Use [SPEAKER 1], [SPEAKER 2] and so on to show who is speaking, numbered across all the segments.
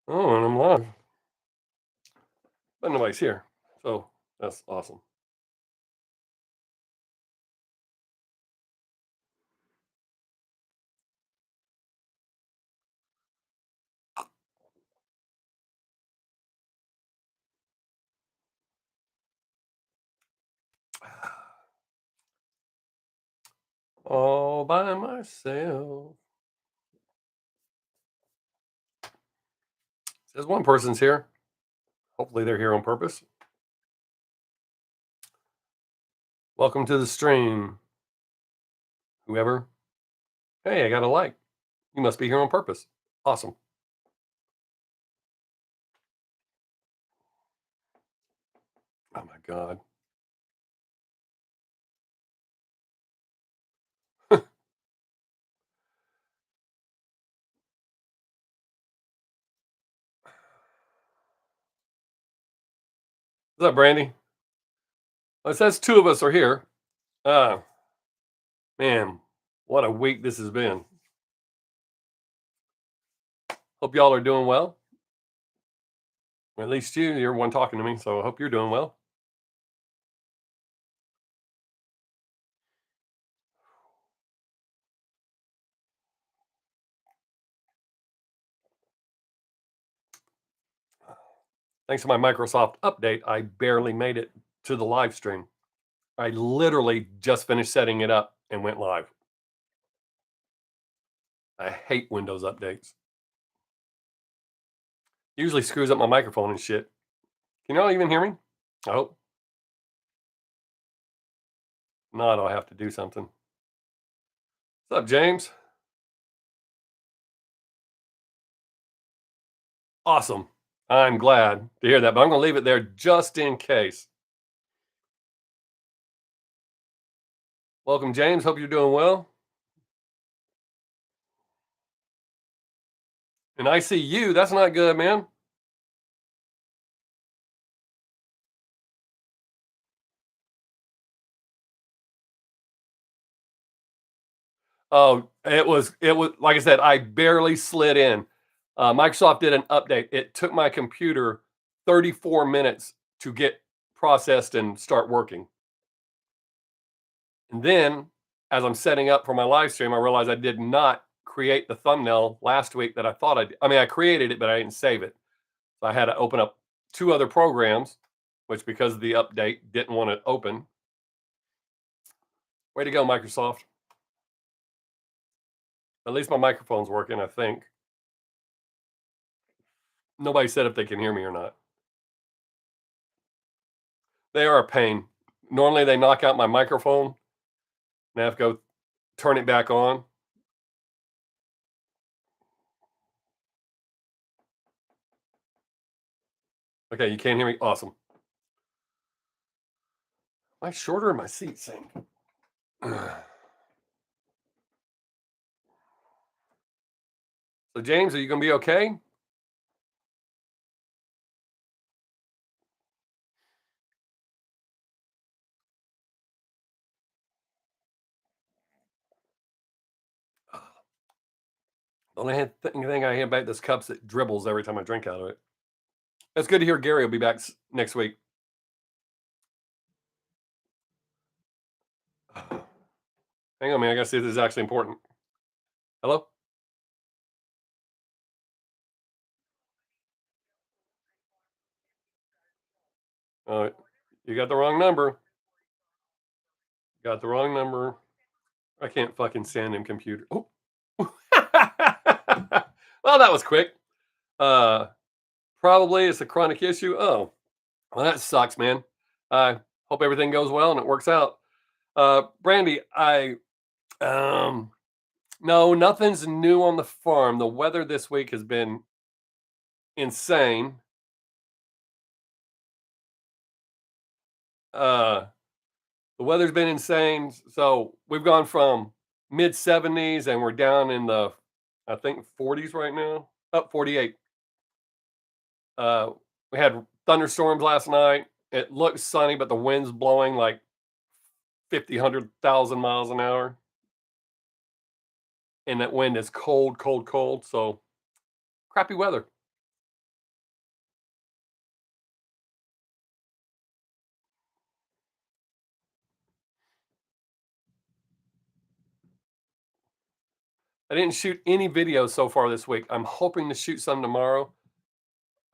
[SPEAKER 1] Oh, and I'm live, but nobody's here. So that's awesome. All by myself. Says one person's here. Hopefully they're here on purpose. Welcome to the stream, whoever. Hey, I got a like. You must be here on purpose. Awesome. Oh my God. What's up, Brandy? Well, it says two of us are here. Uh, man, what a week this has been. Hope y'all are doing well. Or at least you're one talking to me, so I hope you're doing well. Thanks to my Microsoft update, I barely made it to the live stream. I literally just finished setting it up and went live. I hate Windows updates. Usually screws up my microphone and shit. Can y'all even hear me? I hope not. I'll have to do something. What's up, James? Awesome. I'm glad to hear that, but I'm going to leave it there just in case. Welcome, James. Hope you're doing well. And I see you. That's not good, man. Oh, it was like I said, I barely slid in. Microsoft did an update. It took my computer 34 minutes to get processed and start working. And then as I'm setting up for my live stream, I realized I did not create the thumbnail last week that I thought I did. I mean, I created it, but I didn't save it. So I had to open up two other programs, which because of the update didn't want to open. Way to go, Microsoft. At least my microphone's working, I think. Nobody said if they can hear me or not. They are a pain. Normally they knock out my microphone and I have to go turn it back on. Okay, you can't hear me? Awesome. Am I shorter in my seat sync? So James, are you gonna be okay? The only thing I hate about this cup's it dribbles every time I drink out of it. It's good to hear Gary will be back next week. Hang on, man. I gotta see if this is actually important. Hello? You got the wrong number. Got the wrong number. I can't fucking stand him computer. Oh. Well, that was quick. Uh, Probably it's a chronic issue. Oh, well, that sucks, man. I hope everything goes well and it works out. Brandy, I no, nothing's new on the farm. The weather this week has been insane. Uh, the weather's been insane. So we've gone from mid 70s and we're down in the, I think 40s right now. Up 48. Uh, we had thunderstorms last night. It looks sunny, but the wind's blowing like 50, 100,000 miles an hour. And that wind is cold, cold, cold. So crappy weather. I didn't shoot any videos so far this week. I'm hoping to shoot some tomorrow.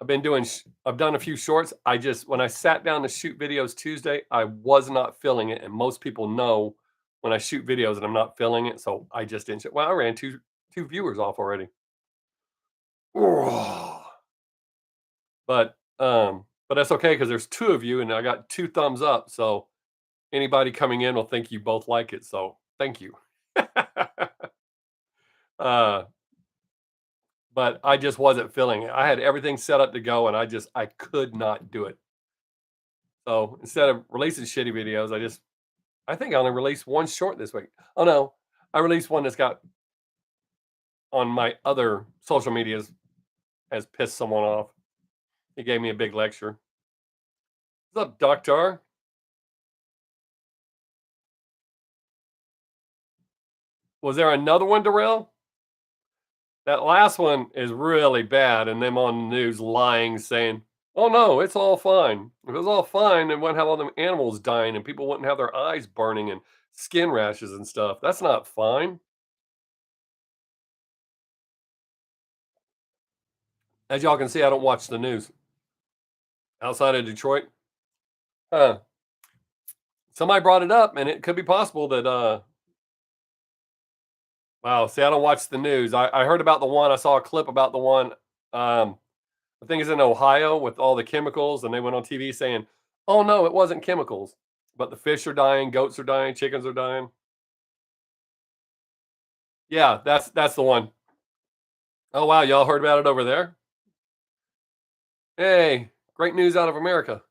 [SPEAKER 1] I've done a few shorts. I just when I sat down to shoot videos Tuesday, I was not feeling it, and most people know when I shoot videos and I'm not feeling it, so I just didn't shoot. Well, I ran two viewers off already. But that's okay because there's two of you, and I got two thumbs up. So anybody coming in will think you both like it. So thank you. uh, but I just wasn't feeling it. I had everything set up to go, and I could not do it. So instead of releasing shitty videos, I think I only released one short this week. Oh no, I released one that's got on my other social medias has pissed someone off. He gave me a big lecture. What's up, Doctor? Was there another one, Darrell? That last one is really bad, and them on the news lying, saying, "Oh no, it's all fine. If it was all fine, then wouldn't have all them animals dying, and people wouldn't have their eyes burning and skin rashes and stuff. That's not fine." As y'all can see, I don't watch the news outside of Detroit. Huh. Somebody brought it up, and it could be possible that. Wow. See, I don't watch the news. I heard about the one. I saw a clip about the one. Um, I think it's in Ohio with all the chemicals, and they went on TV saying, "Oh no, it wasn't chemicals, but the fish are dying, goats are dying, chickens are dying." Yeah, that's the one. Oh wow, y'all heard about it over there? Hey, great news out of America.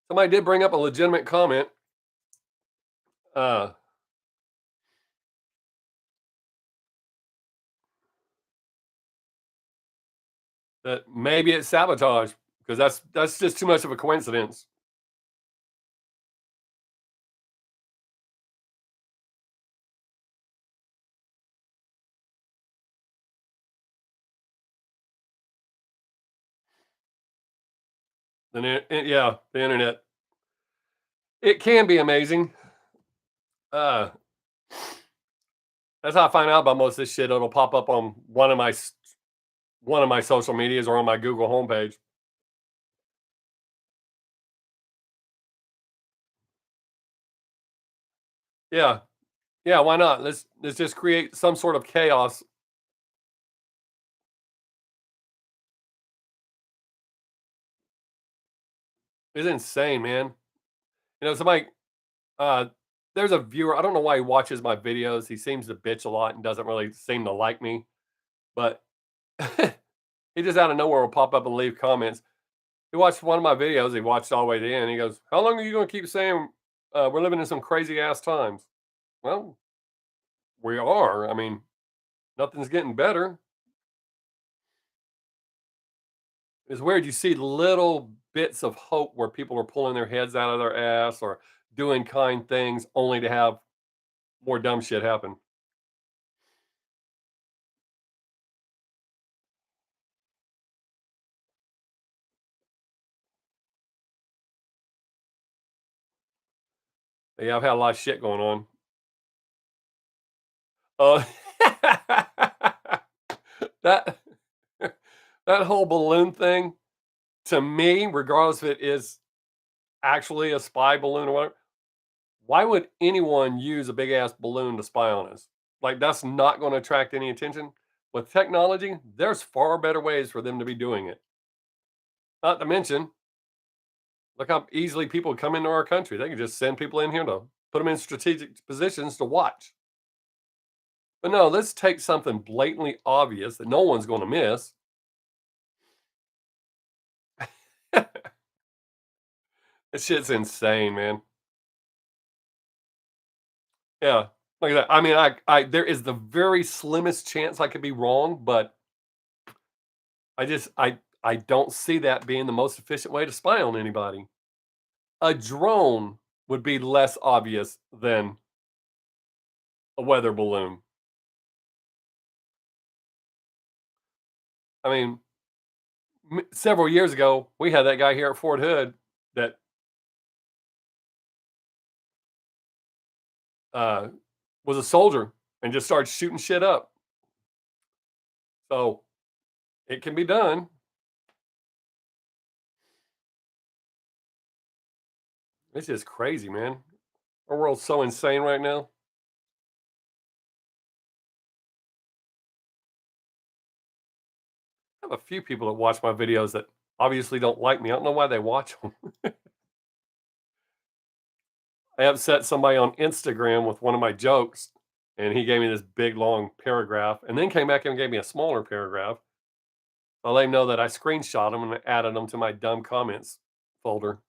[SPEAKER 1] Somebody did bring up a legitimate comment. Uh, that maybe it's sabotage because that's just too much of a coincidence. Yeah, the internet. It can be amazing. Uh, that's how I find out about most of this shit. It'll pop up on one of my social medias or on my Google homepage. Yeah, yeah. Why not? Let's just create some sort of chaos. It's insane, man. Somebody. Uh, there's a viewer. I don't know why he watches my videos. He seems to bitch a lot and doesn't really seem to like me. But he just out of nowhere will pop up and leave comments. He watched one of my videos. He watched all the way to the end. He goes, "How long are you going to keep saying we're living in some crazy ass times?" Well, we are. I mean, nothing's getting better. It's weird. You see little bits of hope where people are pulling their heads out of their ass or doing kind things only to have more dumb shit happen. Yeah, I've had a lot of shit going on. Uh, that that whole balloon thing to me, regardless if it is actually a spy balloon or whatever, why would anyone use a big ass balloon to spy on us? Like that's not going to attract any attention. With technology, there's far better ways for them to be doing it. Not to mention, look how easily people come into our country. They can just send people in here to put them in strategic positions to watch. But no, let's take something blatantly obvious that no one's going to miss. This shit's insane, man. Yeah, like that. I mean, there is the very slimmest chance I could be wrong, but I don't see that being the most efficient way to spy on anybody. A drone would be less obvious than a weather balloon. I mean, several years ago, we had that guy here at Fort Hood that uh, was a soldier and just started shooting shit up. So it can be done. It's just crazy, man. Our world's so insane right now. I have a few people that watch my videos that obviously don't like me. I don't know why they watch them. I upset somebody on Instagram with one of my jokes, and he gave me this big long paragraph, and then came back and gave me a smaller paragraph. I let him know that I screenshot them and added them to my dumb comments folder.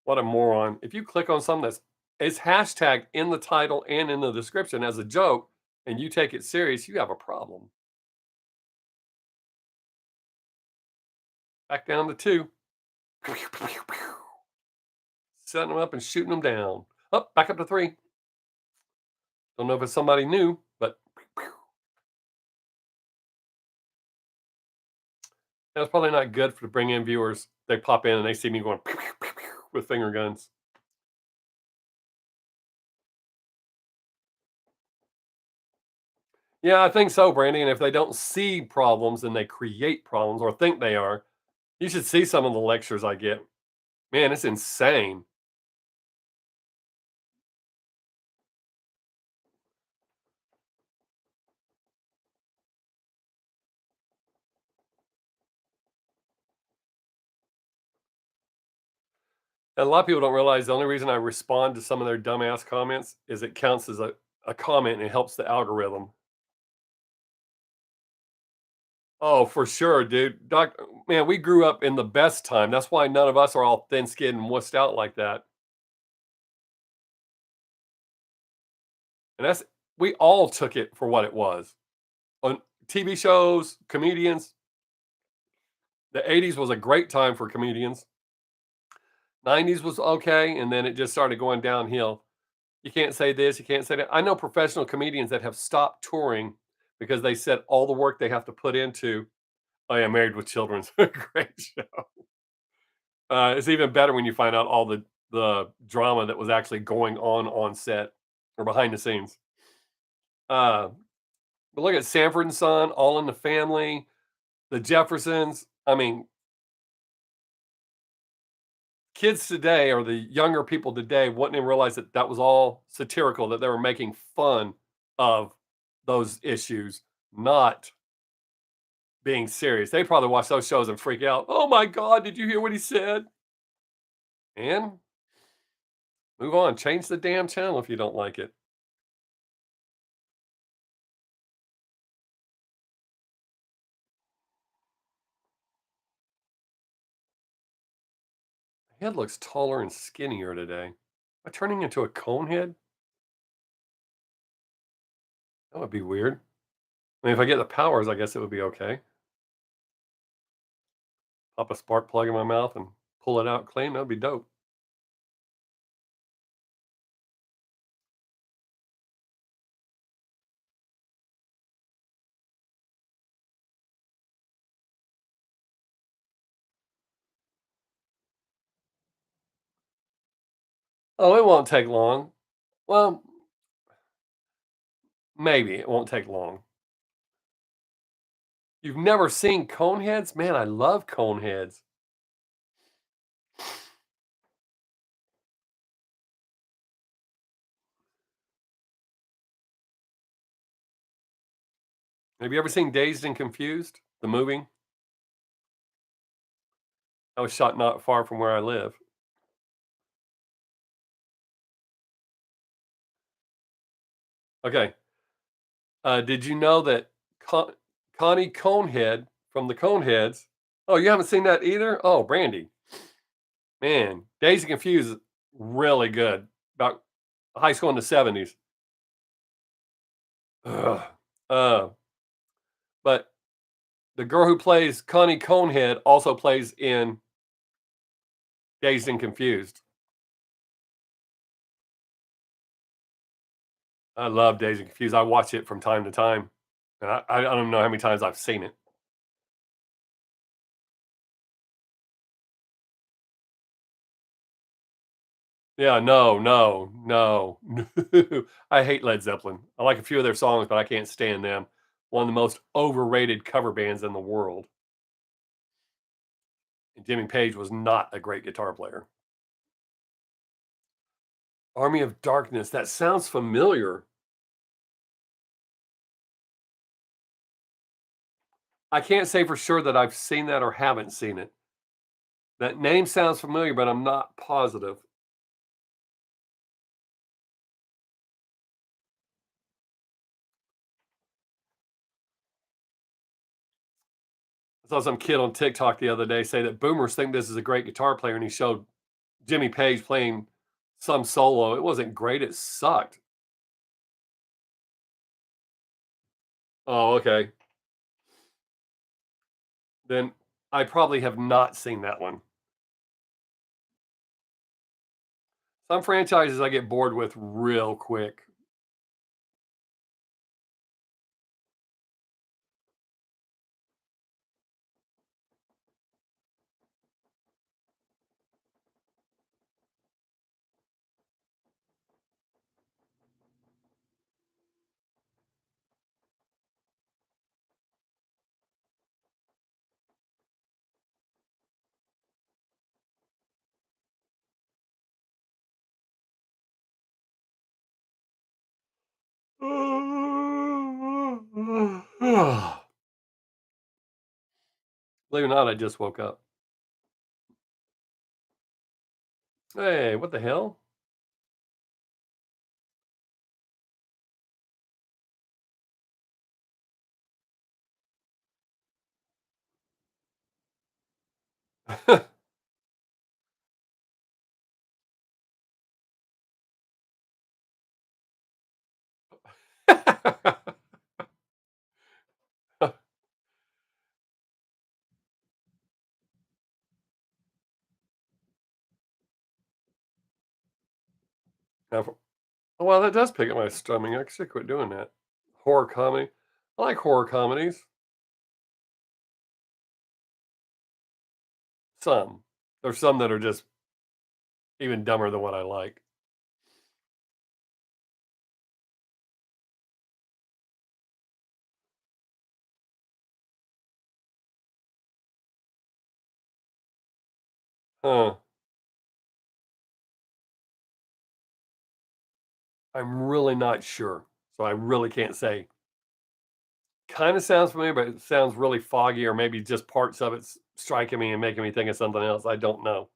[SPEAKER 1] What a moron. If you click on something that's it's hashtag in the title and in the description as a joke, and you take it serious, you have a problem. Back down to two. Setting them up and shooting them down. Up, back up to three. Don't know if it's somebody new, but that's probably not good for to bring in viewers. They pop in and they see me going with finger guns. Yeah, I think so, Brandy. And if they don't see problems, then they create problems or think they are. You should see some of the lectures I get. Man, it's insane. And a lot of people don't realize the only reason I respond to some of their dumbass comments is it counts as a comment and it helps the algorithm. Oh, for sure, dude. Man, we grew up in the best time. That's why none of us are all thin skinned and wussed out like that. And that's we all took it for what it was. On TV shows, comedians, the 80s was a great time for comedians. 90s was okay, and then it just started going downhill. You can't say this, you can't say that. I know professional comedians that have stopped touring because they said all the work they have to put into Oh yeah, Married with Children's a great show. It's even better when you find out all the drama that was actually going on set or behind the scenes. Uh, but look at Sanford and Son, All in the Family, The Jeffersons. I mean, kids today or the younger people today wouldn't even realize that that was all satirical, that they were making fun of those issues, not being serious. They probably watch those shows and freak out. Oh my God, did you hear what he said? And move on. Change the damn channel if you don't like it. My head looks taller and skinnier today. Am I turning into a cone head? That would be weird. I mean, if I get the powers, I guess it would be okay. Pop a spark plug in my mouth and pull it out clean. That would be dope. Oh, it won't take long. Well, maybe it won't take long. You've never seen cone heads? Man, I love cone heads. Have you ever seen Dazed and Confused, the movie? I was shot not far from where I live. Okay. Did you know that Connie Conehead from the Coneheads? Oh, you haven't seen that either? Oh, Brandy, man, Days and Confused is really good about high school in the 70s. Ugh. Uh, but the girl who plays Connie Conehead also plays in Dazed and Confused. I love Dazed and Confused. I watch it from time to time, and I don't know how many times I've seen it. Yeah, no, no, no, no. I hate Led Zeppelin. I like a few of their songs, but I can't stand them. One of the most overrated cover bands in the world. And Jimmy Page was not a great guitar player. Army of Darkness, that sounds familiar. I can't say for sure that I've seen that or haven't seen it. That name sounds familiar, but I'm not positive. I saw some kid on TikTok the other day say that boomers think this is a great guitar player, and he showed Jimmy Page playing some solo. It wasn't great, it sucked. Oh, okay. Then I probably have not seen that one. Some franchises I get bored with real quick. Believe it or not, I just woke up. Hey, what the hell? Well, that does pick up my stomach. I should quit doing that. Horror comedy. I like horror comedies. Some. There's some that are just even dumber than what I like. Huh. I'm really not sure. So I really can't say. Kind of sounds familiar, but it sounds really foggy, or maybe just parts of it's striking me and making me think of something else. I don't know.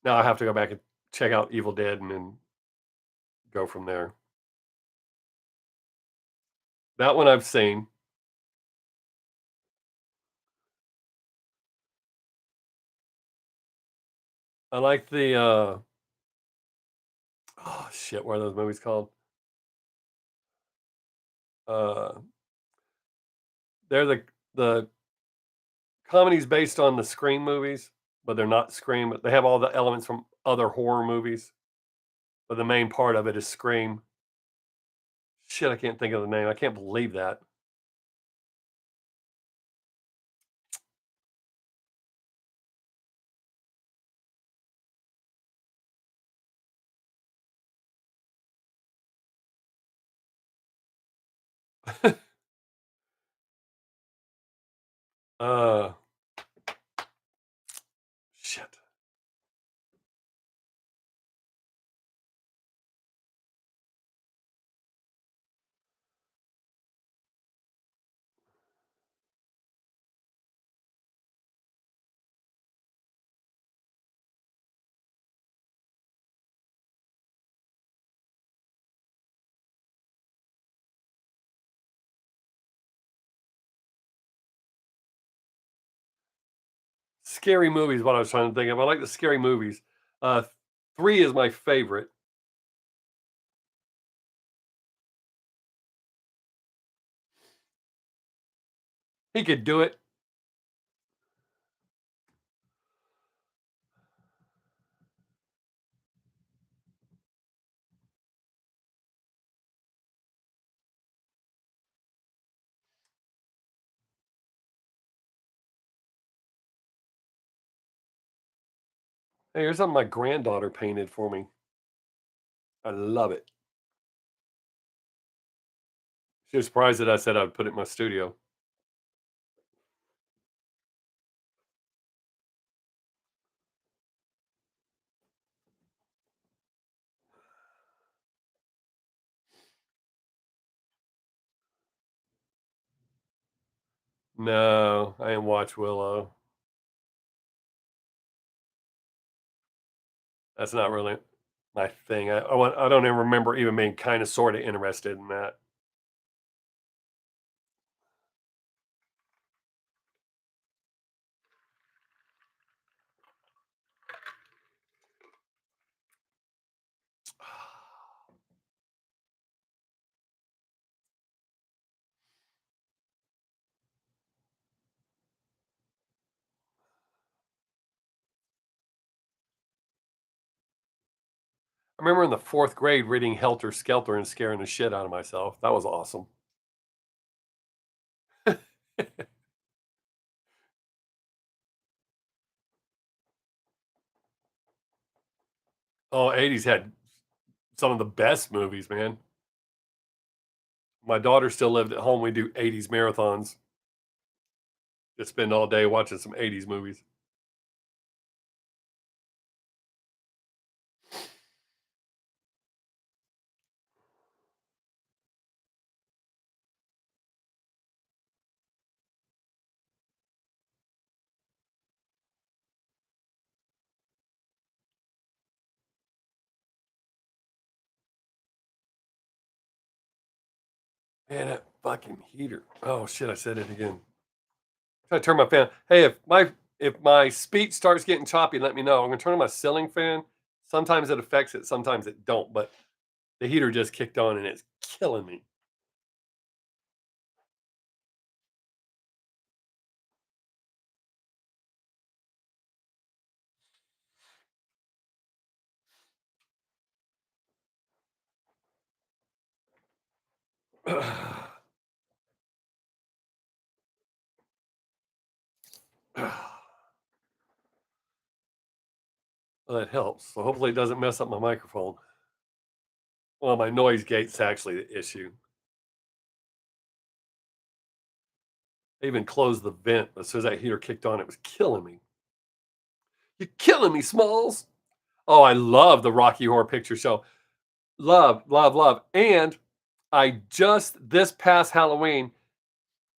[SPEAKER 1] Now I have to go back and check out Evil Dead and then go from there. That one I've seen. I like the oh shit, what are those movies called? Uh they're the comedies based on the Scream movies, but they're not Scream, but they have all the elements from other horror movies. But the main part of it is Scream. Shit, I can't think of the name. I can't believe that. uh Shit. Scary movies, what I was trying to think of. I like the scary movies. Uh 3 is my favorite. He could do it. Hey, here's something my granddaughter painted for me. I love it. She was surprised that I said I'd put it in my studio. No, I didn't watch Willow. That's not really my thing. I don't even remember even being kind of sort of interested in that. I remember in the fourth grade reading Helter Skelter and scaring the shit out of myself. That was awesome. Oh, 80s had some of the best movies, man. My daughter still lived at home. We do 80s marathons. Just spend all day watching some 80s movies. Man, that fucking heater. Oh shit, I said it again. I turn my fan. Hey, if my speech starts getting choppy, let me know. I'm gonna turn on my ceiling fan. Sometimes it affects it, sometimes it don't. But the heater just kicked on and it's killing me. Well, that helps. So hopefully it doesn't mess up my microphone. Well, my noise gate's actually the issue. I even closed the vent as soon as that heater kicked on. It was killing me. You're killing me, Smalls. Oh, I love the Rocky Horror Picture Show. Love, love, love. And I just this past Halloween,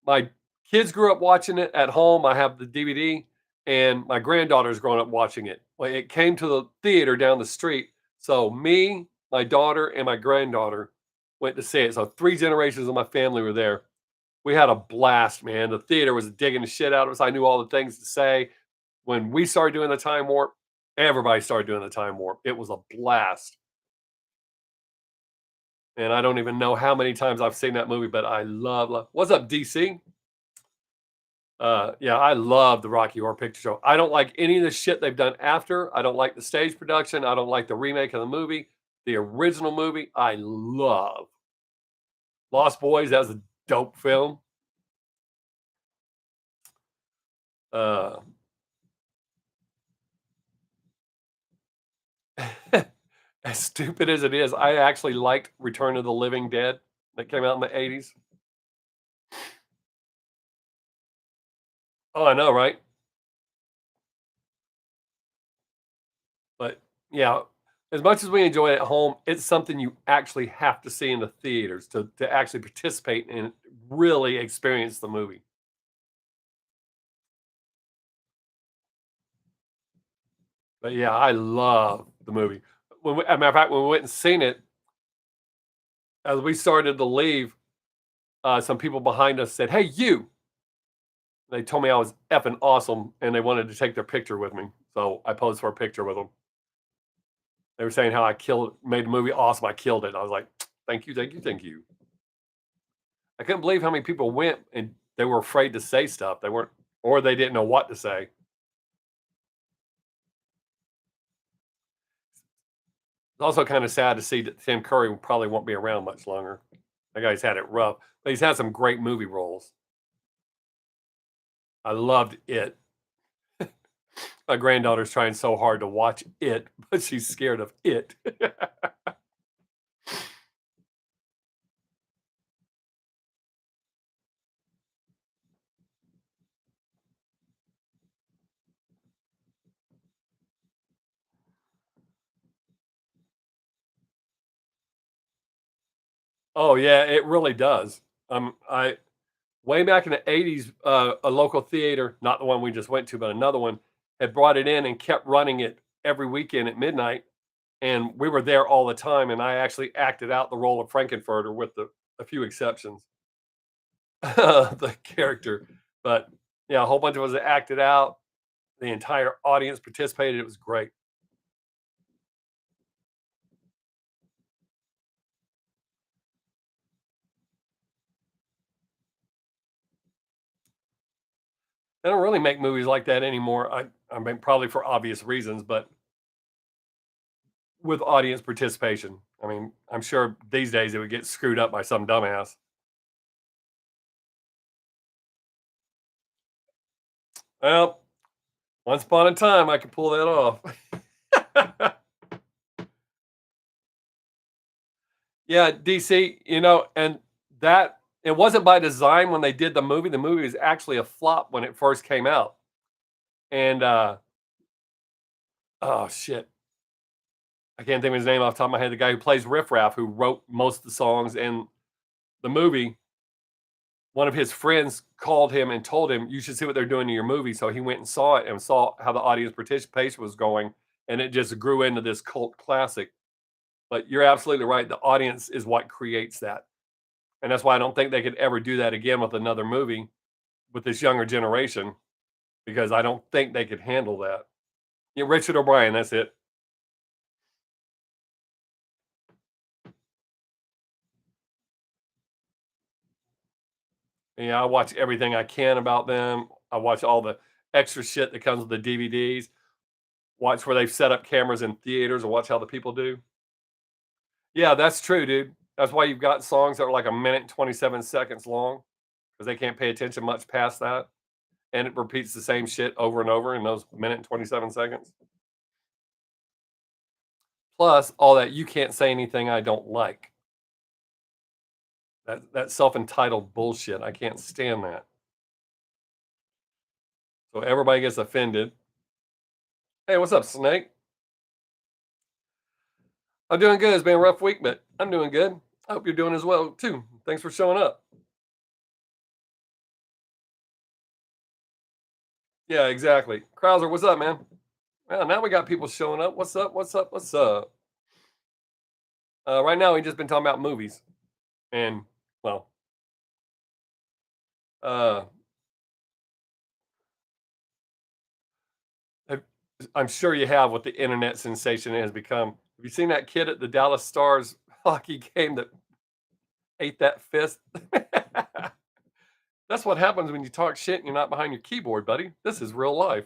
[SPEAKER 1] my kids grew up watching it at home. I have the DVD, and my granddaughter's grown up watching it. Well, it came to the theater down the street. So me, my daughter, and my granddaughter went to see it. So three generations of my family were there. We had a blast, man. The theater was digging the shit out of us. I knew all the things to say. When we started doing the time warp, everybody started doing the time warp. It was a blast. And I don't even know how many times I've seen that movie, but I love. What's up, DC? Yeah, I love the Rocky Horror Picture Show. I don't like any of the shit they've done after. I don't like the stage production. I don't like the remake of the movie. The original movie, I love. Lost Boys, that was a dope film. Uh, as stupid as it is, I actually liked Return of the Living Dead that came out in the 80s. Oh, I know, right? But yeah, as much as we enjoy it at home, it's something you actually have to see in the theaters to actually participate and really experience the movie. But yeah, I love the movie. As a matter of fact, when we went and seen it, as we started to leave, some people behind us said, "Hey, you!" They told me I was effing awesome, and they wanted to take their picture with me. So I posed for a picture with them. They were saying how I killed, made the movie awesome. I killed it. I was like, "Thank you, thank you, thank you." I couldn't believe how many people went and they were afraid to say stuff. They weren't, or they didn't know what to say. It's also kind of sad to see that Tim Curry probably won't be around much longer. That guy's had it rough, but he's had some great movie roles. I loved it. My granddaughter's trying so hard to watch it, but she's scared of it. Oh, yeah, it really does. I way back in the '80s, a local theater, not the one we just went to, but another one, had brought it in and kept running it every weekend at midnight, and we were there all the time, and I actually acted out the role of Frankenfurter with a few exceptions, the character, but, yeah, a whole bunch of us acted out, the entire audience participated, it was great. They don't really make movies like that anymore, I mean, probably for obvious reasons, but with audience participation. I mean, I'm sure these days it would get screwed up by some dumbass. Well, once upon a time, I could pull that off. Yeah, DC, and that it wasn't by design when they did the movie. The movie was actually a flop when it first came out. And oh shit, I can't think of his name off the top of my head. The guy who plays Riff Raff, who wrote most of the songs in the movie, one of his friends called him and told him, "You should see what they're doing in your movie." So he went and saw it and saw how the audience participation was going, and it just grew into this cult classic. But you're absolutely right. The audience is what creates that. And that's why I don't think they could ever do that again with another movie with this younger generation because I don't think they could handle that. Yeah, Richard O'Brien, that's it. Yeah, I watch everything I can about them. I watch all the extra shit that comes with the DVDs. Watch where they've set up cameras in theaters and watch how the people do. Yeah, that's true, dude. That's why you've got songs that are like a minute and 27 seconds long because they can't pay attention much past that. And it repeats the same shit over and over in those minute and 27 seconds. Plus, all that you can't say anything I don't like. That self-entitled bullshit. I can't stand that. So everybody gets offended. Hey, what's up, Snake? I'm doing good. It's been a rough week, but I'm doing good. I hope you're doing as well too. Thanks for showing up. Yeah, exactly. Krauser, what's up, man? Well, now we got people showing up. What's up? What's up? What's up? Right now, we just been talking about movies, and well, uh, have- I'm sure you have what the internet sensation has become. Have you seen that kid at the Dallas Stars hockey game that ate that fist? That's what happens when you talk shit and you're not behind your keyboard, buddy. This is real life.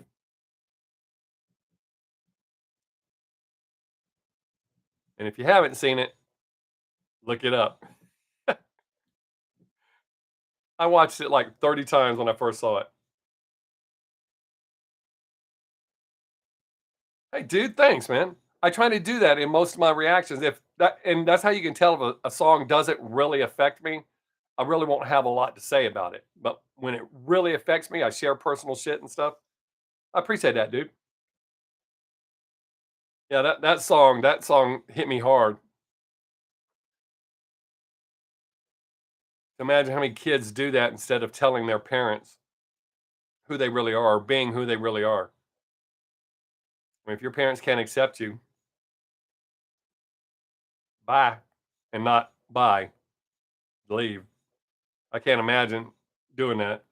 [SPEAKER 1] And if you haven't seen it, look it up. I watched it like 30 times when I first saw it. Hey, dude, thanks, man. I try to do that in most of my reactions. If that and that's how you can tell if a song doesn't really affect me. I really won't have a lot to say about it. But when it really affects me, I share personal shit and stuff. I appreciate that, dude. Yeah, that song hit me hard. Imagine how many kids do that instead of telling their parents who they really are or being who they really are. I mean, if your parents can't accept you, bye, and not bye, leave. I can't imagine doing that.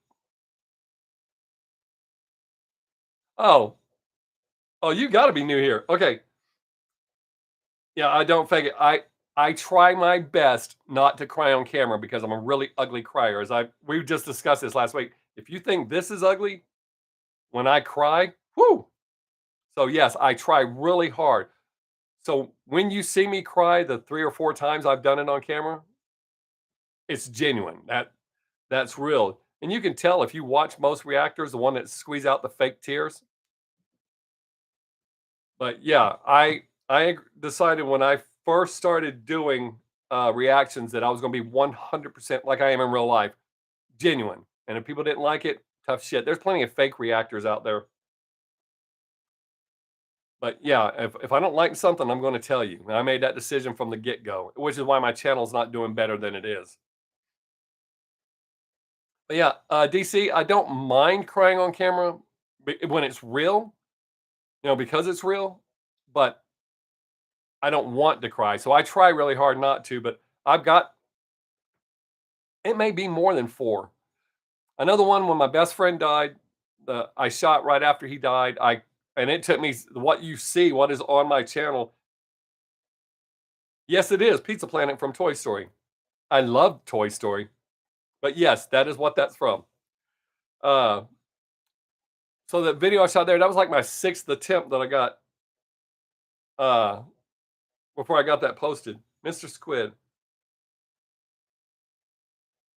[SPEAKER 1] Oh, oh, you got to be new here. Okay, yeah, I don't fake it. I try my best not to cry on camera because I'm a really ugly crier. As I we just discussed this last week. If you think this is ugly when I cry, whoo. So yes, I try really hard. So when you see me cry the 3 or 4 times I've done it on camera, it's genuine. That's real. And you can tell if you watch most reactors, the one that squeeze out the fake tears, But yeah, decided when I first started doing reactions that I was going to be 100% like I am in real life, genuine. And if people didn't like it, tough shit. There's plenty of fake reactors out there. But yeah, if I don't like something, I'm going to tell you. And I made that decision from the get go, which is why my channel's not doing better than it is. But yeah, DC, I don't mind crying on camera when it's real, because it's real. But I don't want to cry, so I try really hard not to. But I've got it may be more than four. Another one when my best friend died, I shot right after he died. And it took me what you see, what is on my channel. Yes, it is Pizza Planet from Toy Story. I love Toy Story, but yes, that is what that's from. Uh, so the video I shot there, that was like my sixth attempt that I got uh, before I got that posted. Mr. Squid.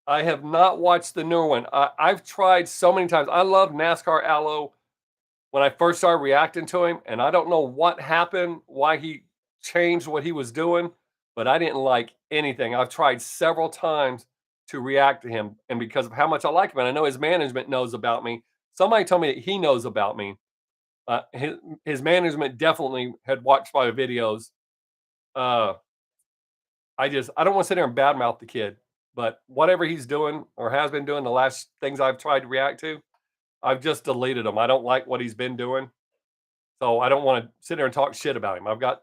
[SPEAKER 1] I have not watched the newer one. I've tried so many times. I love NASCAR Allo when I first started reacting to him, and I don't know what happened, why he changed what he was doing, but I didn't like anything. I've tried several times to react to him, and because of how much I like him, and I know his management knows about me. Somebody told me that he knows about me. His management definitely had watched my videos. Uh, I don't want to sit there and badmouth the kid, but whatever he's doing or has been doing, the last things I've tried to react to, I've just deleted him. I don't like what he's been doing. So I don't want to sit there and talk shit about him. I've got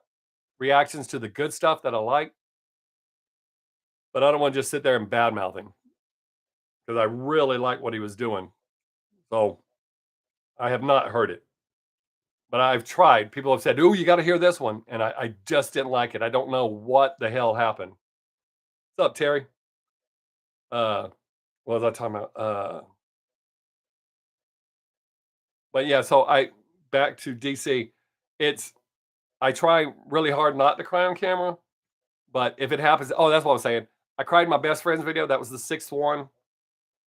[SPEAKER 1] reactions to the good stuff that I like, but I don't want to just sit there and badmouth him because I really like what he was doing. So I have not heard it, but I've tried. People have said, "Ooh, you got to hear this one," and I just didn't like it. I don't know what the hell happened. What's up, Terry? Uh, what was I talking about? But yeah, so I back to DC. It's I try really hard not to cry on camera, but if it happens, oh, that's what I was saying. I cried in my best friend's video. That was the sixth one.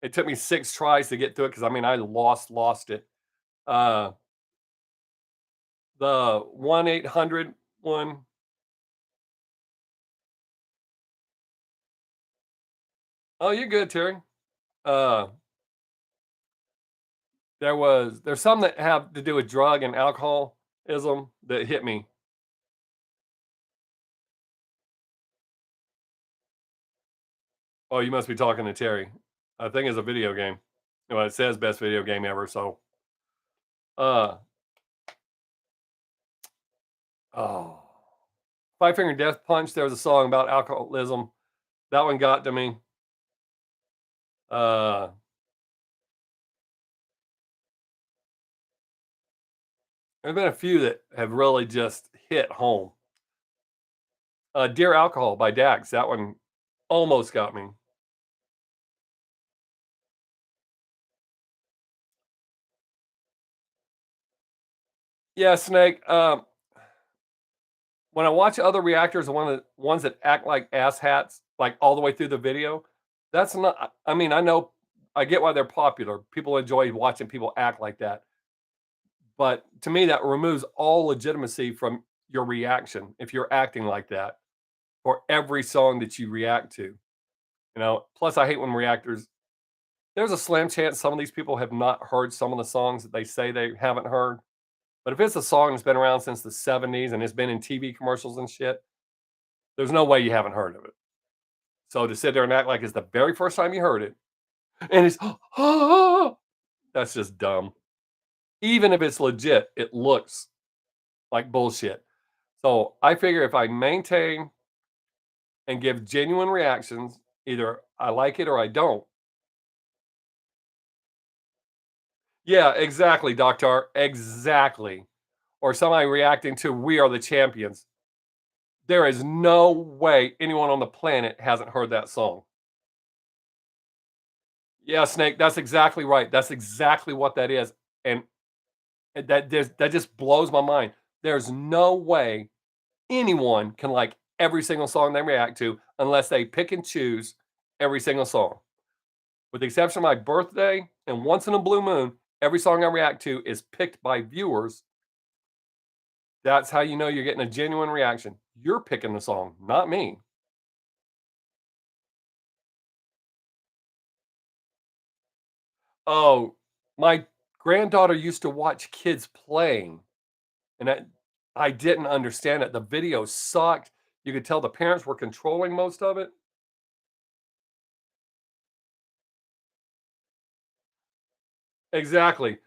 [SPEAKER 1] It took me 6 tries to get through it because I mean, I lost it. Uh, the 1-800 one. Oh, you're good, Terry. Uh, there's some that have to do with drug and alcoholism that hit me. Oh, you must be talking to Terry. I think it's a video game. Well, it says best video game ever. So, uh, oh, Five Finger Death Punch. There was a song about alcoholism. That one got to me. Uh, there's been a few that have really just hit home. Dear Alcohol by Dax. That one almost got me. Yeah, Snake. When I watch other reactors, one of the ones that act like asshats, like all the way through the video, that's not. I mean, I know, I get why they're popular. People enjoy watching people act like that, but to me, that removes all legitimacy from your reaction if you're acting like that for every song that you react to. Plus, I hate when reactors. There's a slim chance some of these people have not heard some of the songs that they say they haven't heard. But if it's a song that's been around since the '70s and it's been in TV commercials and shit, there's no way you haven't heard of it. So to sit there and act like it's the very first time you heard it, and it's that's just dumb. Even if it's legit, it looks like bullshit. So I figure if I maintain and give genuine reactions, either I like it or I don't. Yeah, exactly, Doctor. Exactly. Or somebody reacting to "We Are the Champions." There is no way anyone on the planet hasn't heard that song. Yeah, Snake, that's exactly right. That's exactly what that is, and that just blows my mind. There's no way anyone can like every single song they react to unless they pick and choose every single song. With the exception of my birthday and once in a blue moon, every song I react to is picked by viewers That's how you know you're getting a genuine reaction. You're picking the song, not me. Oh, my granddaughter used to watch kids playing, and I didn't understand it. The video sucked. You could tell the parents were controlling most of it. Exactly.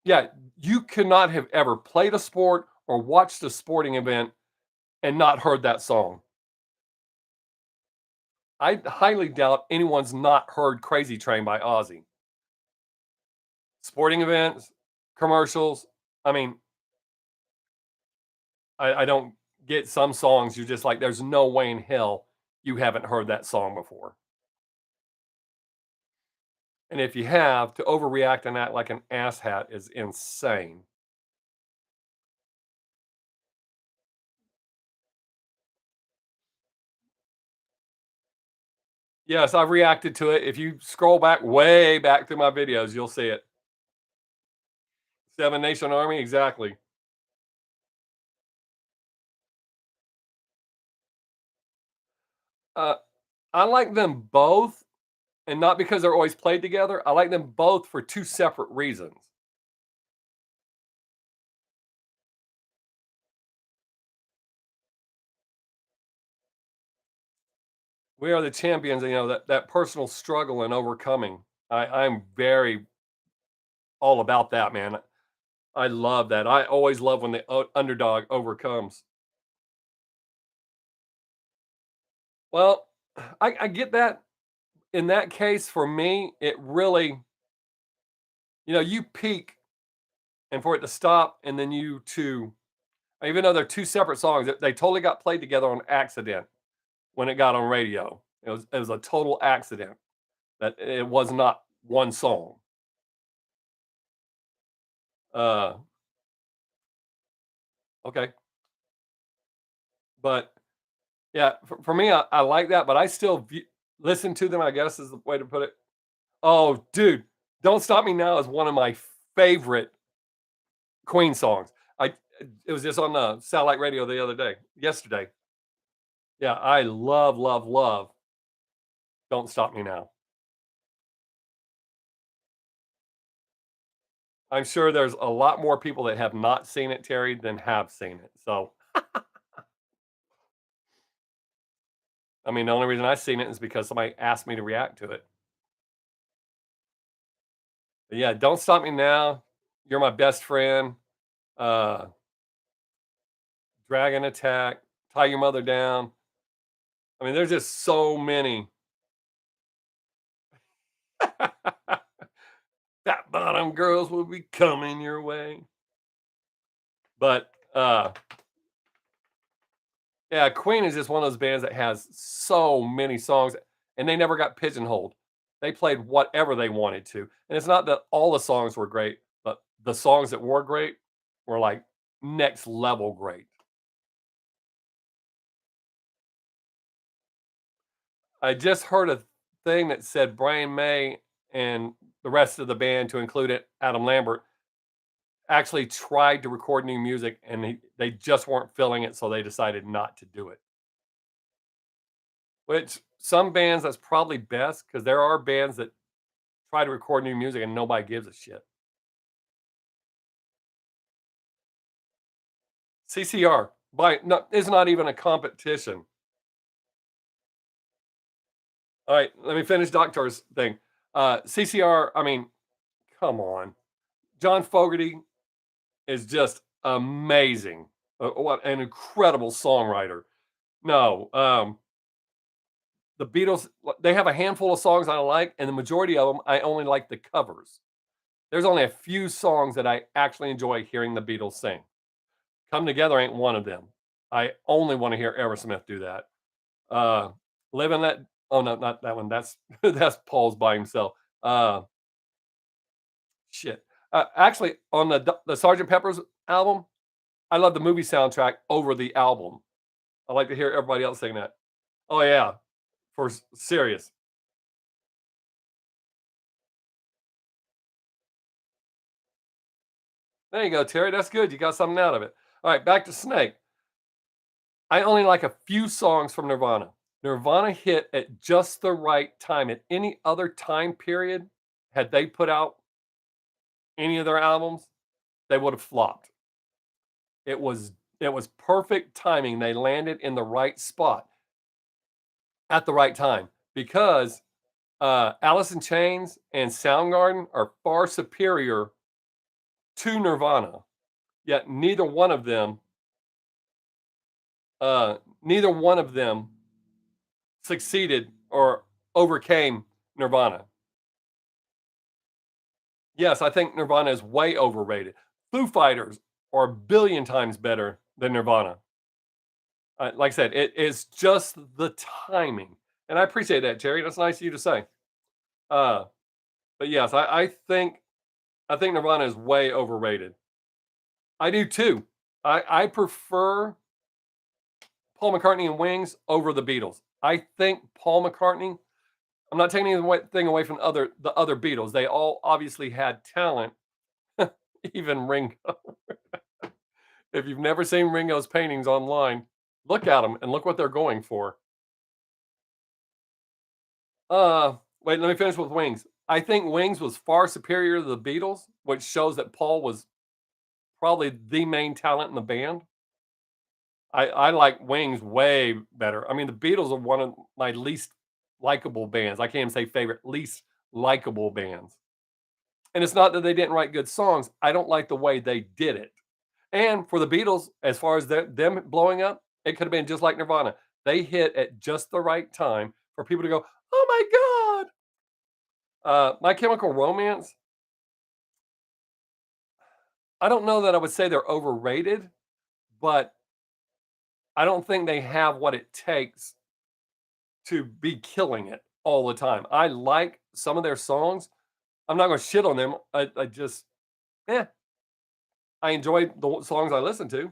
[SPEAKER 1] Yeah, you could not have ever played a sport or watched a sporting event and not heard that song. I highly doubt anyone's not heard "Crazy Train" by Ozzy. Sporting events, commercials. I mean, I don't get some songs you're just like, there's no way in hell you haven't heard that song before. And if you have, to overreact and act like an asshat is insane. Yes, I've reacted to it. If you scroll back way back through my videos, you'll see it. Seven Nation Army, exactly. Uh, I like them both, and not because they're always played together. I like them both for two separate reasons. We are the champions, and that personal struggle and overcoming. I'm very all about that, man. I love that. I always love when the underdog overcomes. Well, I get that. In that case, for me, it really, you peak and for it to stop, and then you two, even though they're two separate songs, they totally got played together on accident when it got on radio. It was a total accident that it was not one song. Uh, okay, but yeah, for me, I like that, but I still listen to them. I guess is the way to put it. Oh, dude, "Don't Stop Me Now" is one of my favorite Queen songs. I it was just on the satellite radio the other day, yesterday. Yeah, I love, love, love "Don't Stop Me Now." I'm sure there's a lot more people that have not seen it, Terry, than have seen it. So, I mean, the only reason I've seen it is because somebody asked me to react to it. But yeah, "Don't Stop Me Now," "You're My Best Friend," uh, "Dragon Attack," "Tie Your Mother Down." I mean, there's just so many. Fat bottom girls will be coming your way. But yeah, Queen is just one of those bands that has so many songs and they never got pigeonholed. They played whatever they wanted to. And it's not that all the songs were great, but the songs that were great were like next level great. I just heard a thing that said Brian May and the rest of the band, to include it, Adam Lambert, actually tried to record new music and they just weren't feeling it, so they decided not to do it. Which some bands that's probably best because there are bands that try to record new music and nobody gives a shit. CCR by no, is not even a competition. All right, let me finish Doctor's thing. CCR, I mean, come on. John Fogerty is just amazing. What an incredible songwriter. No, the Beatles, they have a handful of songs I like, and the majority of them I only like the covers. There's only a few songs that I actually enjoy hearing the Beatles sing. Come Together ain't one of them. I only want to hear Aerosmith do that. Uh, Live and Let oh, no, not that one. That's that's Paul's by himself. Uh, shit. Actually, on the Sergeant Pepper's album, I love the movie soundtrack over the album. I like to hear everybody else sing that. Oh, yeah, for serious. There you go, Terry. That's good. You got something out of it. All right, back to Snake. I only like a few songs from Nirvana. Nirvana hit at just the right time. At any other time period, had they put out any of their albums, they would have flopped. It was it was perfect timing. They landed in the right spot at the right time because Alice in Chains and Soundgarden are far superior to Nirvana. Yet neither one of them succeeded or overcame Nirvana. Yes, I think Nirvana is way overrated. Foo Fighters are a billion times better than Nirvana. Like I said, it is just the timing, and I appreciate that, Terry. That's nice of you to say. Uh, but yes, I think Nirvana is way overrated. I do too. I prefer Paul McCartney and Wings over the Beatles. I think Paul McCartney. I'm not taking anything away from the other Beatles. They all obviously had talent. Even Ringo. If you've never seen Ringo's paintings online, look at them and look what they're going for. Wait, let me finish with Wings. I think Wings was far superior to the Beatles, which shows that Paul was probably the main talent in the band. I like Wings way better. I mean, the Beatles are one of my least likable bands. I can't even say favorite, least likable bands. And it's not that they didn't write good songs. I don't like the way they did it. And for the Beatles, as far as them blowing up, it could have been just like Nirvana. They hit at just the right time for people to go, "Oh my god!" My Chemical Romance. I don't know that I would say they're overrated, but I don't think they have what it takes to be killing it all the time. I like some of their songs. I'm not going to shit on them. I just, yeah, I enjoy the songs I listen to.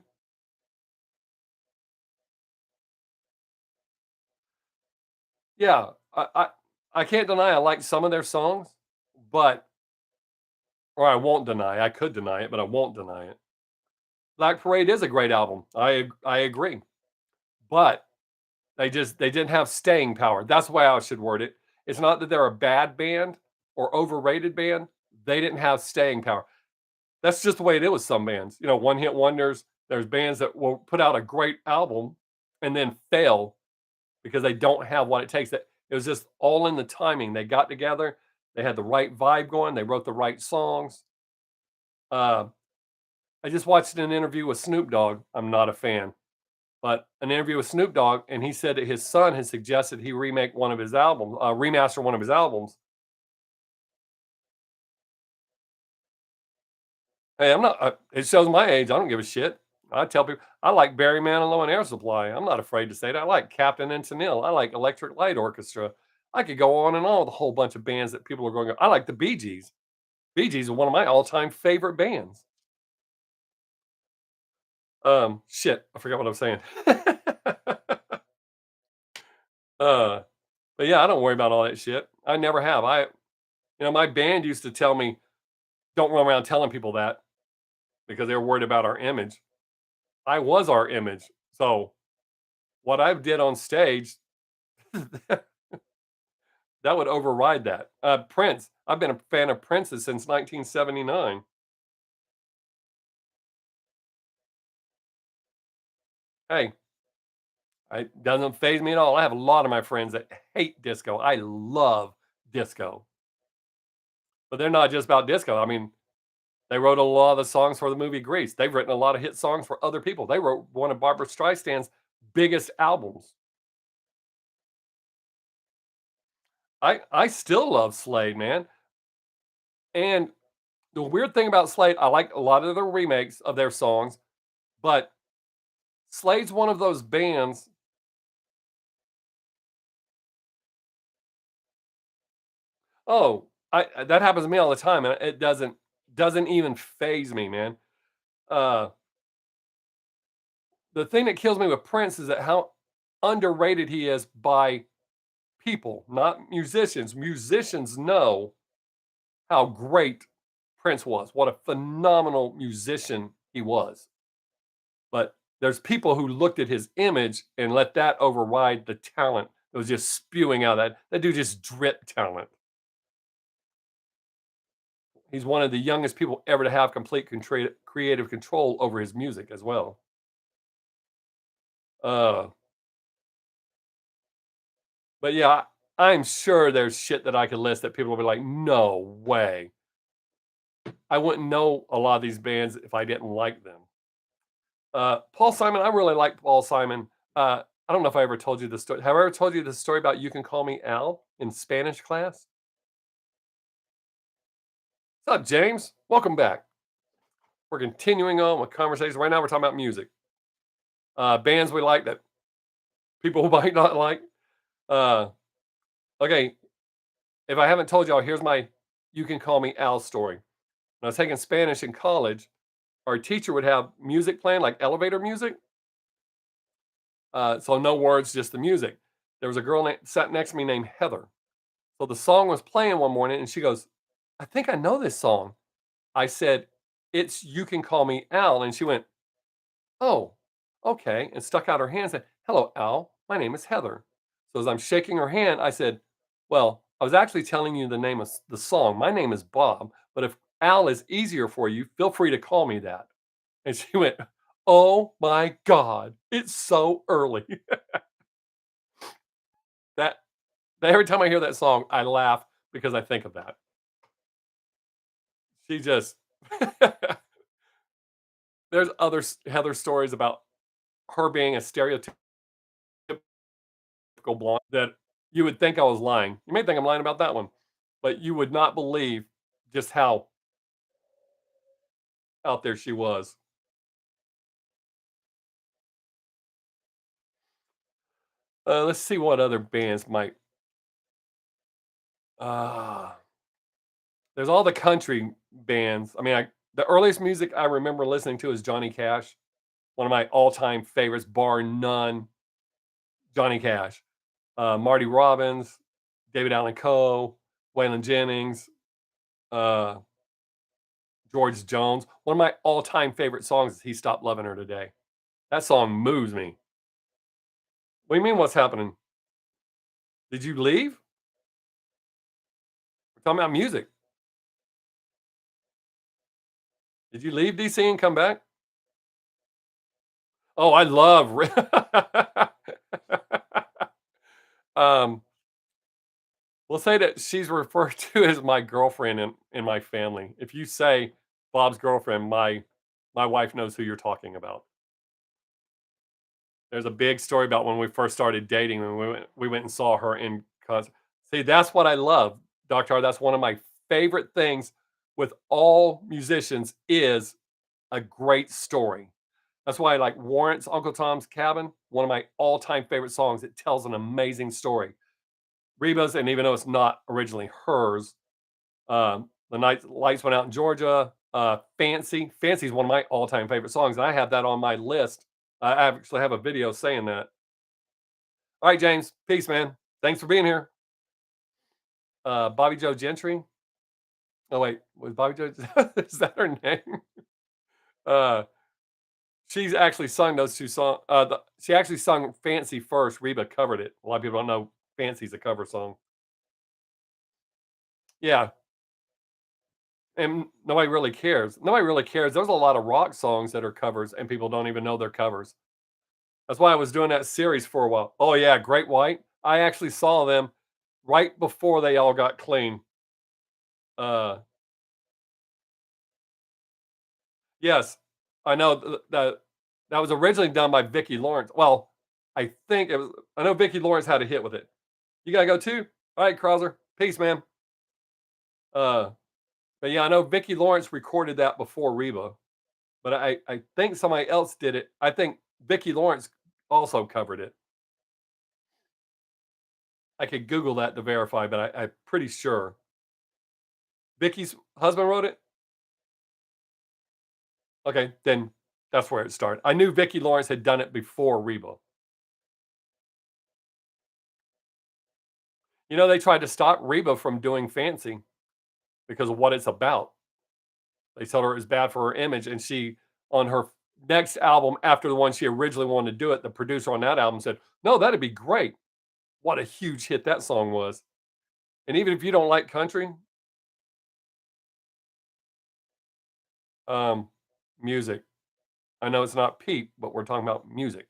[SPEAKER 1] Yeah, I can't deny I like some of their songs, but or I won't deny. I could deny it, but I won't deny it. Black Parade is a great album. I agree, but they didn't have staying power. That's why I should word it. It's not that they're a bad band or overrated band. They didn't have staying power. That's just the way it is with some bands. You know, one hit wonders. There's bands that will put out a great album and then fail because they don't have what it takes. That it was just all in the timing. They got together, they had the right vibe going, they wrote the right songs. Uh, I just watched an interview with Snoop Dogg. I'm not a fan, but an interview with Snoop Dogg, and he said that his son had suggested he remake one of his albums, remaster one of his albums. Hey, I'm not. It shows my age. I don't give a shit. I tell people I like Barry Manilow and Air Supply. I'm not afraid to say that. I like Captain and Tennille. I like Electric Light Orchestra. I could go on and on with a whole bunch of bands that people are going. I like the Bee Gees. Bee Gees are one of my all-time favorite bands. Shit, I forgot what I was saying. uh, but yeah, I don't worry about all that shit. I never have. My band used to tell me, "Don't run around telling people that," because they were worried about our image. I was our image. So what I did on stage, that would override that. Prince, I've been a fan of Prince's since 1979. Hey, it doesn't phase me at all. I have a lot of my friends that hate disco. I love disco, but they're not just about disco. I mean, they wrote a lot of the songs for the movie Grease. They've written a lot of hit songs for other people. They wrote one of Barbara Streisand's biggest albums. I still love Slade, man. And the weird thing about Slade, I like a lot of the remakes of their songs, but Slade's one of those bands. Oh, that happens to me all the time, and it doesn't even phase me, man. Uh, the thing that kills me with Prince is that how underrated he is by people, not musicians. Musicians know how great Prince was. What a phenomenal musician he was. But there's people who looked at his image and let that override the talent that was just spewing out. That dude just drip talent. He's one of the youngest people ever to have complete creative control over his music as well. Uh, but yeah, I'm sure there's shit that I could list that people will be like, "No way." I wouldn't know a lot of these bands if I didn't like them. Paul Simon, I really like Paul Simon. I don't know if I ever told you this story. Have I ever told you the story about "You Can Call Me Al" in Spanish class? What's up, James? Welcome back. We're continuing on with conversations. Right now, we're talking about music, bands we like that people might not like. Uh, okay, if I haven't told y'all, here's my "You Can Call Me Al" story. When I was taking Spanish in college, our teacher would have music playing, like elevator music. So no words, just the music. There was a girl sat next to me named Heather. So the song was playing one morning, and she goes, "I think I know this song." I said, "It's You Can Call Me Al," and she went, "Oh, okay," and stuck out her hand and said, "Hello, Al. My name is Heather." So as I'm shaking her hand, I said, "Well, I was actually telling you the name of the song. My name is Bob, but if Al is easier for you, feel free to call me that." And she went, "Oh my God, it's so early." that every time I hear that song, I laugh because I think of that. She just there's other Heather stories about her being a stereotypical blonde that you would think I was lying. You may think I'm lying about that one, but you would not believe just how out there she was. Let's see what other bands might. Uh, there's all the country bands. I mean, the earliest music I remember listening to is Johnny Cash, one of my all-time favorites, bar none. Johnny Cash, Marty Robbins, David Allan Coe, Waylon Jennings, uh, George Jones. One of my all-time favorite songs is "He Stopped Loving Her Today." That song moves me. What do you mean? What's happening? Did you leave? We're talking about music. Did you leave DC and come back? Oh, I love. um, we'll say that she's referred to as my girlfriend in my family. If you say Bob's girlfriend, my wife knows who you're talking about. There's a big story about when we first started dating, and we went and saw her in concert. See, that's what I love, Doctor R. That's one of my favorite things with all musicians is a great story. That's why I like Warrant's Uncle Tom's Cabin, one of my all-time favorite songs. It tells an amazing story. Reba's, and even though it's not originally hers, the night lights went out in Georgia. Fancy is one of my all-time favorite songs, and I have that on my list. I actually have a video saying that. All right, James. Peace, man. Thanks for being here. Bobby Joe Gentry. Oh wait, was Bobby Joe? Is that her name? Uh, she's actually sung those two songs. She actually sung "Fancy" first. Reba covered it. A lot of people don't know "Fancy's" a cover song. Yeah, and nobody really cares. Nobody really cares. There's a lot of rock songs that are covers, and people don't even know they're covers. That's why I was doing that series for a while. Oh yeah, Great White. I actually saw them right before they all got clean. Uh, yes, I know that was originally done by Vicki Lawrence. Well, I think it was. I know Vicki Lawrence had a hit with it. You gotta go too. All right, Krauser. Peace, man. Uh, but yeah, I know Vicki Lawrence recorded that before Reba, but I think somebody else did it. I think Vicki Lawrence also covered it. I could Google that to verify, but I'm pretty sure Vicky's husband wrote it. Okay, then that's where it started. I knew Vicki Lawrence had done it before Reba. You know, they tried to stop Reba from doing Fancy because of what it's about. They told her it was bad for her image, and she, on her next album after the one she originally wanted to do it, the producer on that album said, "No, that'd be great." What a huge hit that song was. And even if you don't like country, um, music. I know it's not Pete, but we're talking about music.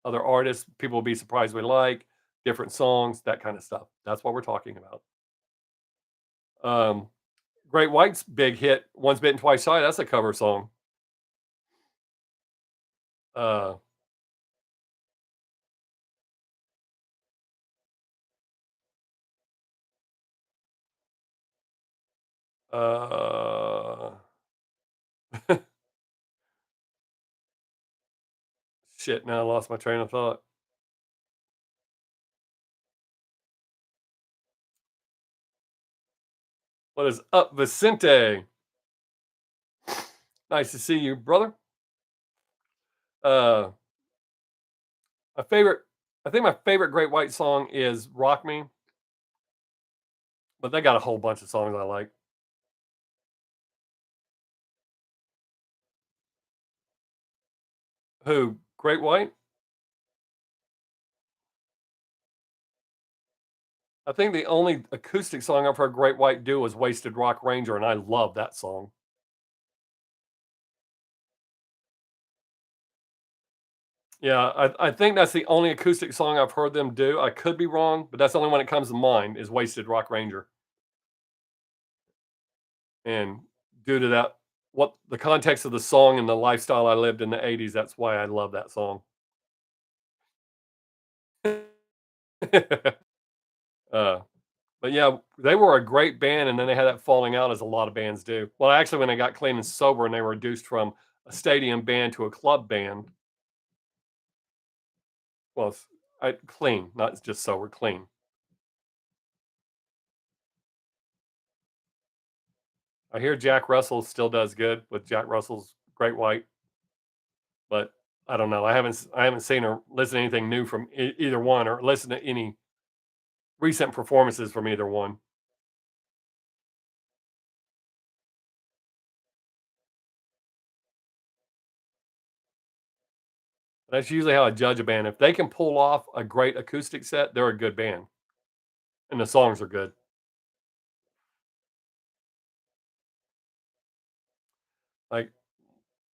[SPEAKER 1] Other artists, people will be surprised we like, different songs, that kind of stuff. That's what we're talking about. Um, Great White's big hit, Once Bitten, Twice Shy, that's a cover song. Uh, uh, shit, now I lost my train of thought. What is up, Vicente? Nice to see you, brother. Uh, my favorite, I think my favorite Great White song is Rock Me, but they got a whole bunch of songs I like. Who? Great White? I think the only acoustic song I've heard Great White do was Wasted Rock Ranger, and I love that song. Yeah, I think that's the only acoustic song I've heard them do. I could be wrong, but that's the only one that comes to mind is Wasted Rock Ranger. And due to that, what the context of the song and the lifestyle I lived in the 80s, that's why I love that song. uh, but yeah, they were a great band, and then they had that falling out as a lot of bands do. Well, actually, when they got clean and sober and they were reduced from a stadium band to a club band, well, clean, not just sober, clean. I hear Jack Russell still does good with Jack Russell's Great White, but I don't know. I haven't seen or listened to anything new from either one, or listened to any recent performances from either one. That's usually how I judge a band. If they can pull off a great acoustic set, they're a good band, and the songs are good. Like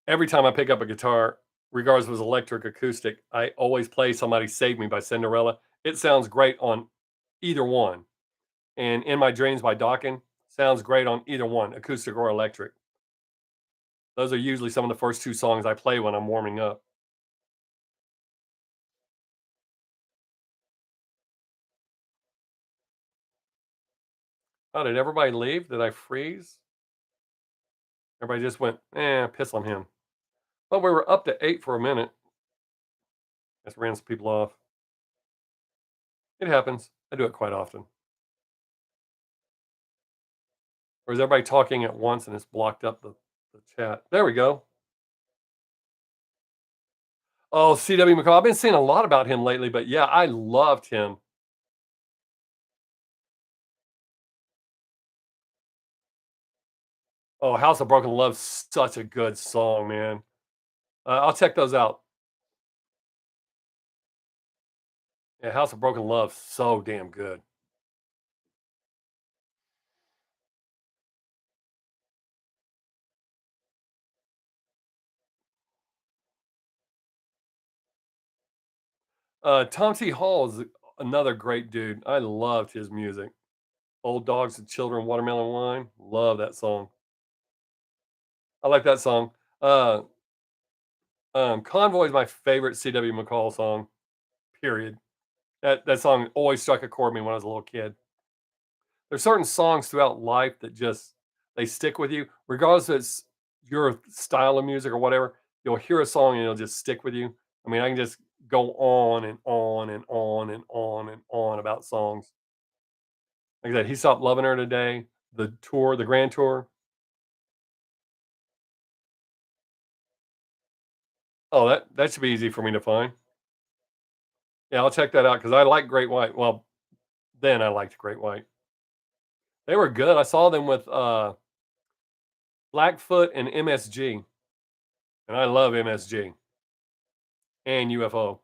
[SPEAKER 1] every time I pick up a guitar, regardless if it's electric, acoustic, I always play "Somebody Save Me" by Cinderella. It sounds great on either one, and "In My Dreams" by Dokken sounds great on either one, acoustic or electric. Those are usually some of the first 2 songs I play when I'm warming up. Oh, did everybody leave? Did I freeze? Everybody just went, "Eh, piss on him." Well, we were up to 8 for a minute. Just ran some people off. It happens. I do it quite often. Or is everybody talking at once and it's blocked up the chat? There we go. Oh, C.W. McCall. I've been seeing a lot about him lately, but yeah, I loved him. Oh, House of Broken Love's such a good song, man. I'll check those out. Yeah, House of Broken Love, so damn good. Tom T. Hall is another great dude. I loved his music. Old Dogs and Children, Watermelon Wine. Love that song. I like that song. Uh, Convoy is my favorite C.W. McCall song. Period. That song always struck a chord with me when I was a little kid. There's certain songs throughout life that just they stick with you, regardless if it's your style of music or whatever. You'll hear a song and it'll just stick with you. I mean, I can just go on and on and on and on and on about songs. Like that, he stopped loving her today. The tour, the grand tour. Oh, that should be easy for me to find. Yeah, I'll check that out because I like Great White. Well, then I liked Great White. They were good. I saw them with Blackfoot and MSG. and I love MSG and UFO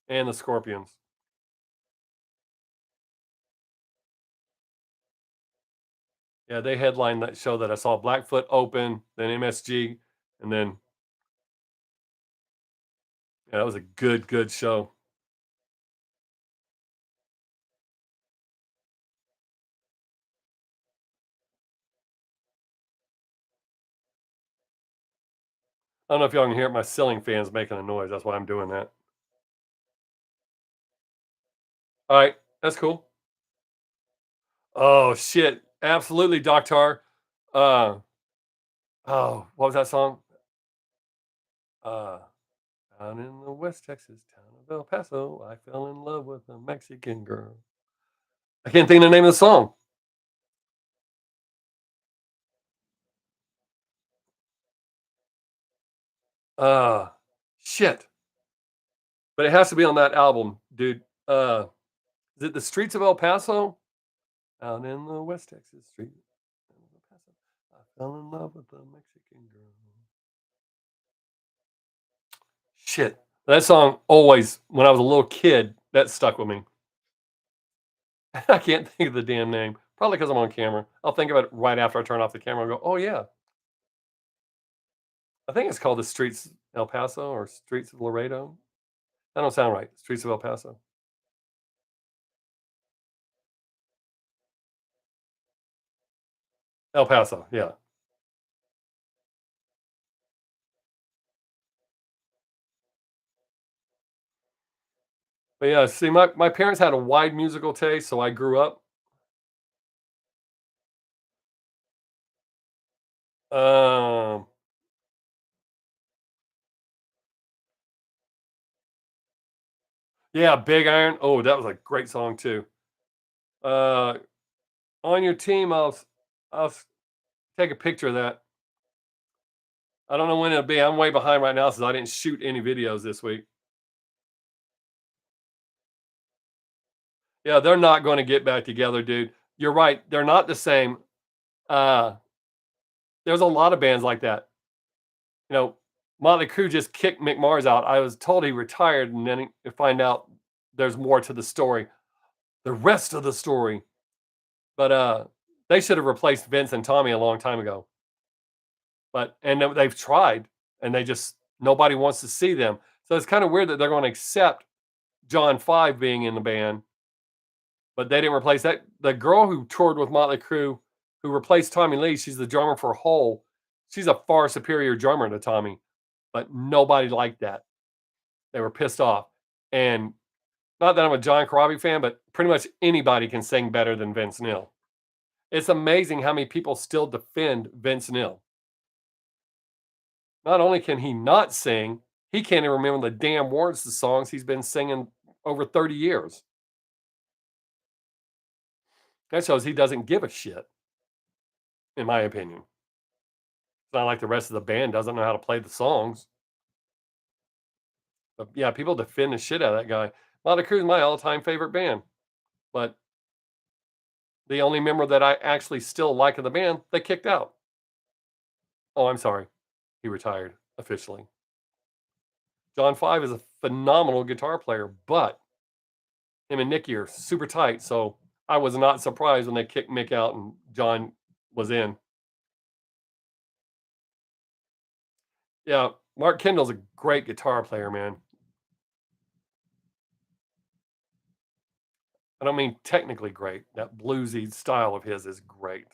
[SPEAKER 1] and the Scorpions. Yeah, they headlined that show that I saw. Blackfoot open, then MSG, and then yeah, that was a good show. I don't know if y'all can hear it. My ceiling fan's making a noise. That's why I'm doing that. All right, that's cool. Oh shit, absolutely, Doctor. Uh, oh, what was that song? Uh, Down in the West Texas town of El Paso, I fell in love with a Mexican girl. I can't think of the name of the song. Uh, shit. But it has to be on that album, dude. Is it The Streets of El Paso? Out in the West Texas street of El Paso, I fell in love with a Mexican girl. Shit. That song always, when I was a little kid, that stuck with me. I can't think of the damn name. Probably because I'm on camera. I'll think of it right after I turn off the camera and go, oh, yeah. I think it's called The Streets El Paso or Streets of Laredo. That don't sound right. Streets of El Paso. El Paso, yeah. But yeah, see, my parents had a wide musical taste, so I grew up. Um, yeah, Big Iron. Oh, that was a great song too. Uh, on your team, I'll take a picture of that. I don't know when it'll be. I'm way behind right now since I didn't shoot any videos this week. Yeah, they're not going to get back together, dude. You're right. They're not the same. Uh, there's a lot of bands like that. You know, Motley Crue just kicked Mick Mars out. I was told he retired, and then you find out there's more to the story. The rest of the story, but they should have replaced Vince and Tommy a long time ago. But and they've tried, and they just nobody wants to see them. So it's kind of weird that they're going to accept John Five being in the band, but they didn't replace that. The girl who toured with Motley Crue, who replaced Tommy Lee, she's the drummer for Hole. She's a far superior drummer to Tommy, but nobody liked that. They were pissed off. And not that I'm a John Corabi fan, but pretty much anybody can sing better than Vince Neil. It's amazing how many people still defend Vince Neil. Not only can he not sing, he can't even remember the damn words to songs he's been singing over 30 years. That shows he doesn't give a shit, in my opinion. It's not like the rest of the band doesn't know how to play the songs. But yeah, people defend the shit out of that guy. Motley Crue is my all-time favorite band, but the only member that I actually still like in the band, they kicked out. Oh, I'm sorry. He retired officially. John Five is a phenomenal guitar player, but him and Nicky are super tight. So I was not surprised when they kicked Mick out and John was in. Yeah, Mark Kendall's a great guitar player, man. I don't mean technically great. That bluesy style of his is great.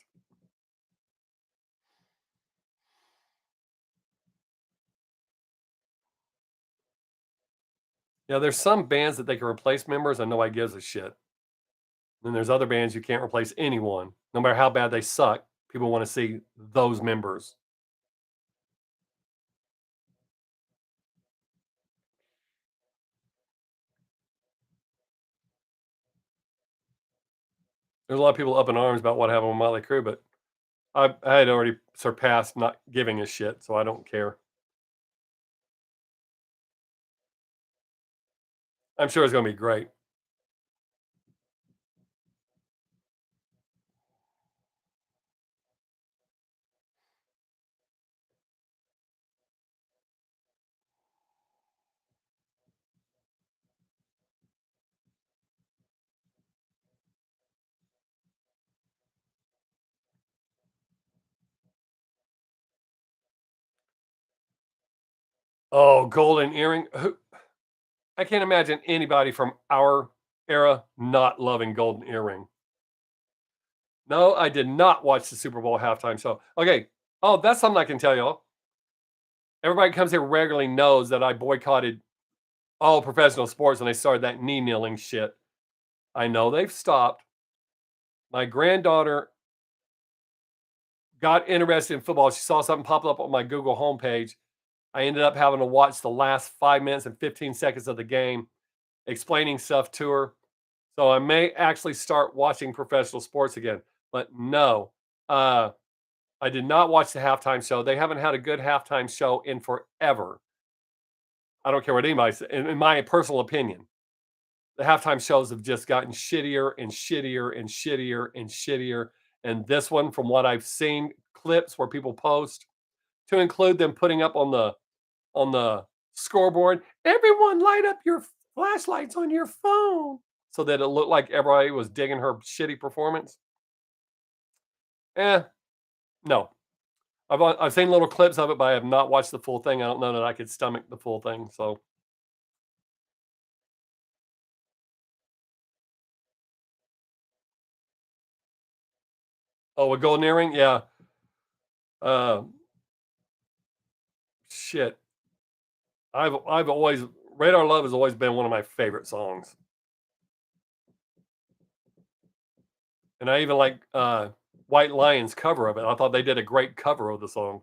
[SPEAKER 1] Yeah, there's some bands that they can replace members and nobody gives a shit. Then there's other bands you can't replace anyone, no matter how bad they suck. People want to see those members. There's a lot of people up in arms about what happened with Motley Crue, but I had already surpassed not giving a shit, so I don't care. I'm sure it's gonna be great. Oh, golden earring. Who I can't imagine anybody from our era not loving golden earring. No, I did not watch the Super Bowl halftime show. Okay. Oh, that's something I can tell y'all. Everybody comes here regularly knows that I boycotted all professional sports when they started that knee kneeling shit. I know they've stopped. My granddaughter got interested in football. She saw something pop up on my Google homepage. I ended up having to watch the last 5 minutes and 15 seconds of the game, explaining stuff to her. So I may actually start watching professional sports again. But no, uh, I did not watch the halftime show. They haven't had a good halftime show in forever. I don't care what anybody says. In my personal opinion, the halftime shows have just gotten shittier and shittier and shittier and shittier. And this one, from what I've seen clips where people post, to include them putting up on the scoreboard, everyone light up your flashlights on your phone so that it looked like everybody was digging her shitty performance. Eh, no. I've seen little clips of it, but I have not watched the full thing. I don't know that I could stomach the full thing. So, oh, a golden earring, yeah. Uh, shit. I've always Radar Love has always been one of my favorite songs, and I even like White Lion's cover of it. I thought they did a great cover of the song.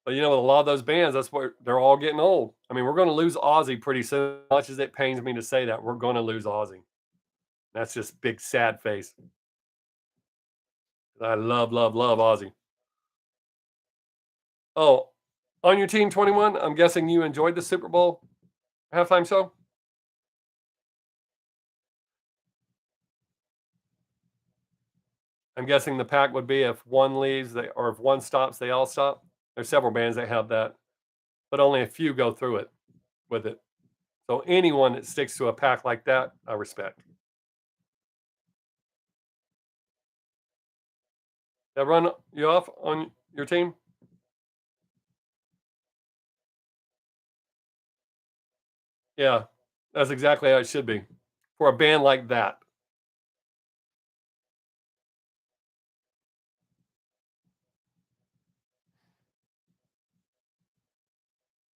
[SPEAKER 1] But you know, with a lot of those bands, that's what they're all getting old. I mean, we're going to lose Ozzy pretty soon. As much as it pains me to say that, we're going to lose Ozzy. That's just big sad face. I love, love, love Ozzy. Oh, on your team 21, I'm guessing you enjoyed the Super Bowl halftime show. I'm guessing the pack would be if one leaves, or if one stops, they all stop. There's several bands that have that, but only a few go through it with it. So anyone that sticks to a pack like that, I respect. That run you off on your team? Yeah, that's exactly how it should be for a band like that.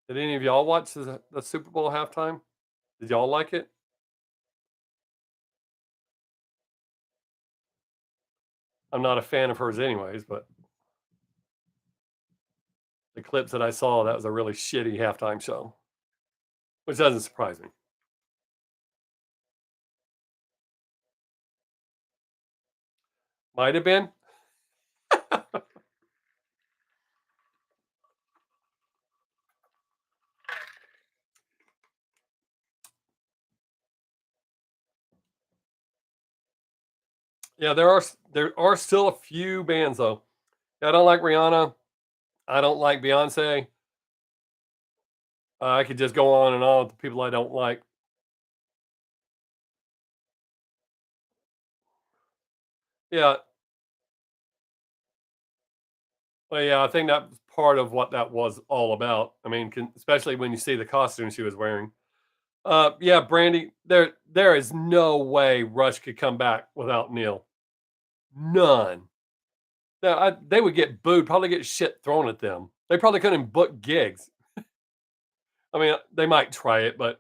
[SPEAKER 1] Did any of y'all watch the Super Bowl halftime? Did y'all like it? I'm not a fan of hers anyways, but the clips that I saw, that was a really shitty halftime show, which doesn't surprise me. Might have been. Yeah, there are still a few bands though. I don't like Rihanna. I don't like Beyonce. I could just go on and on with the people I don't like. Yeah, well, yeah, I think that's part of what that was all about. I mean, especially when you see the costume she was wearing. Yeah, Brandy. There is no way Rush could come back without Neil. None. They would get booed. Probably get shit thrown at them. They probably couldn't book gigs. I mean, they might try it, but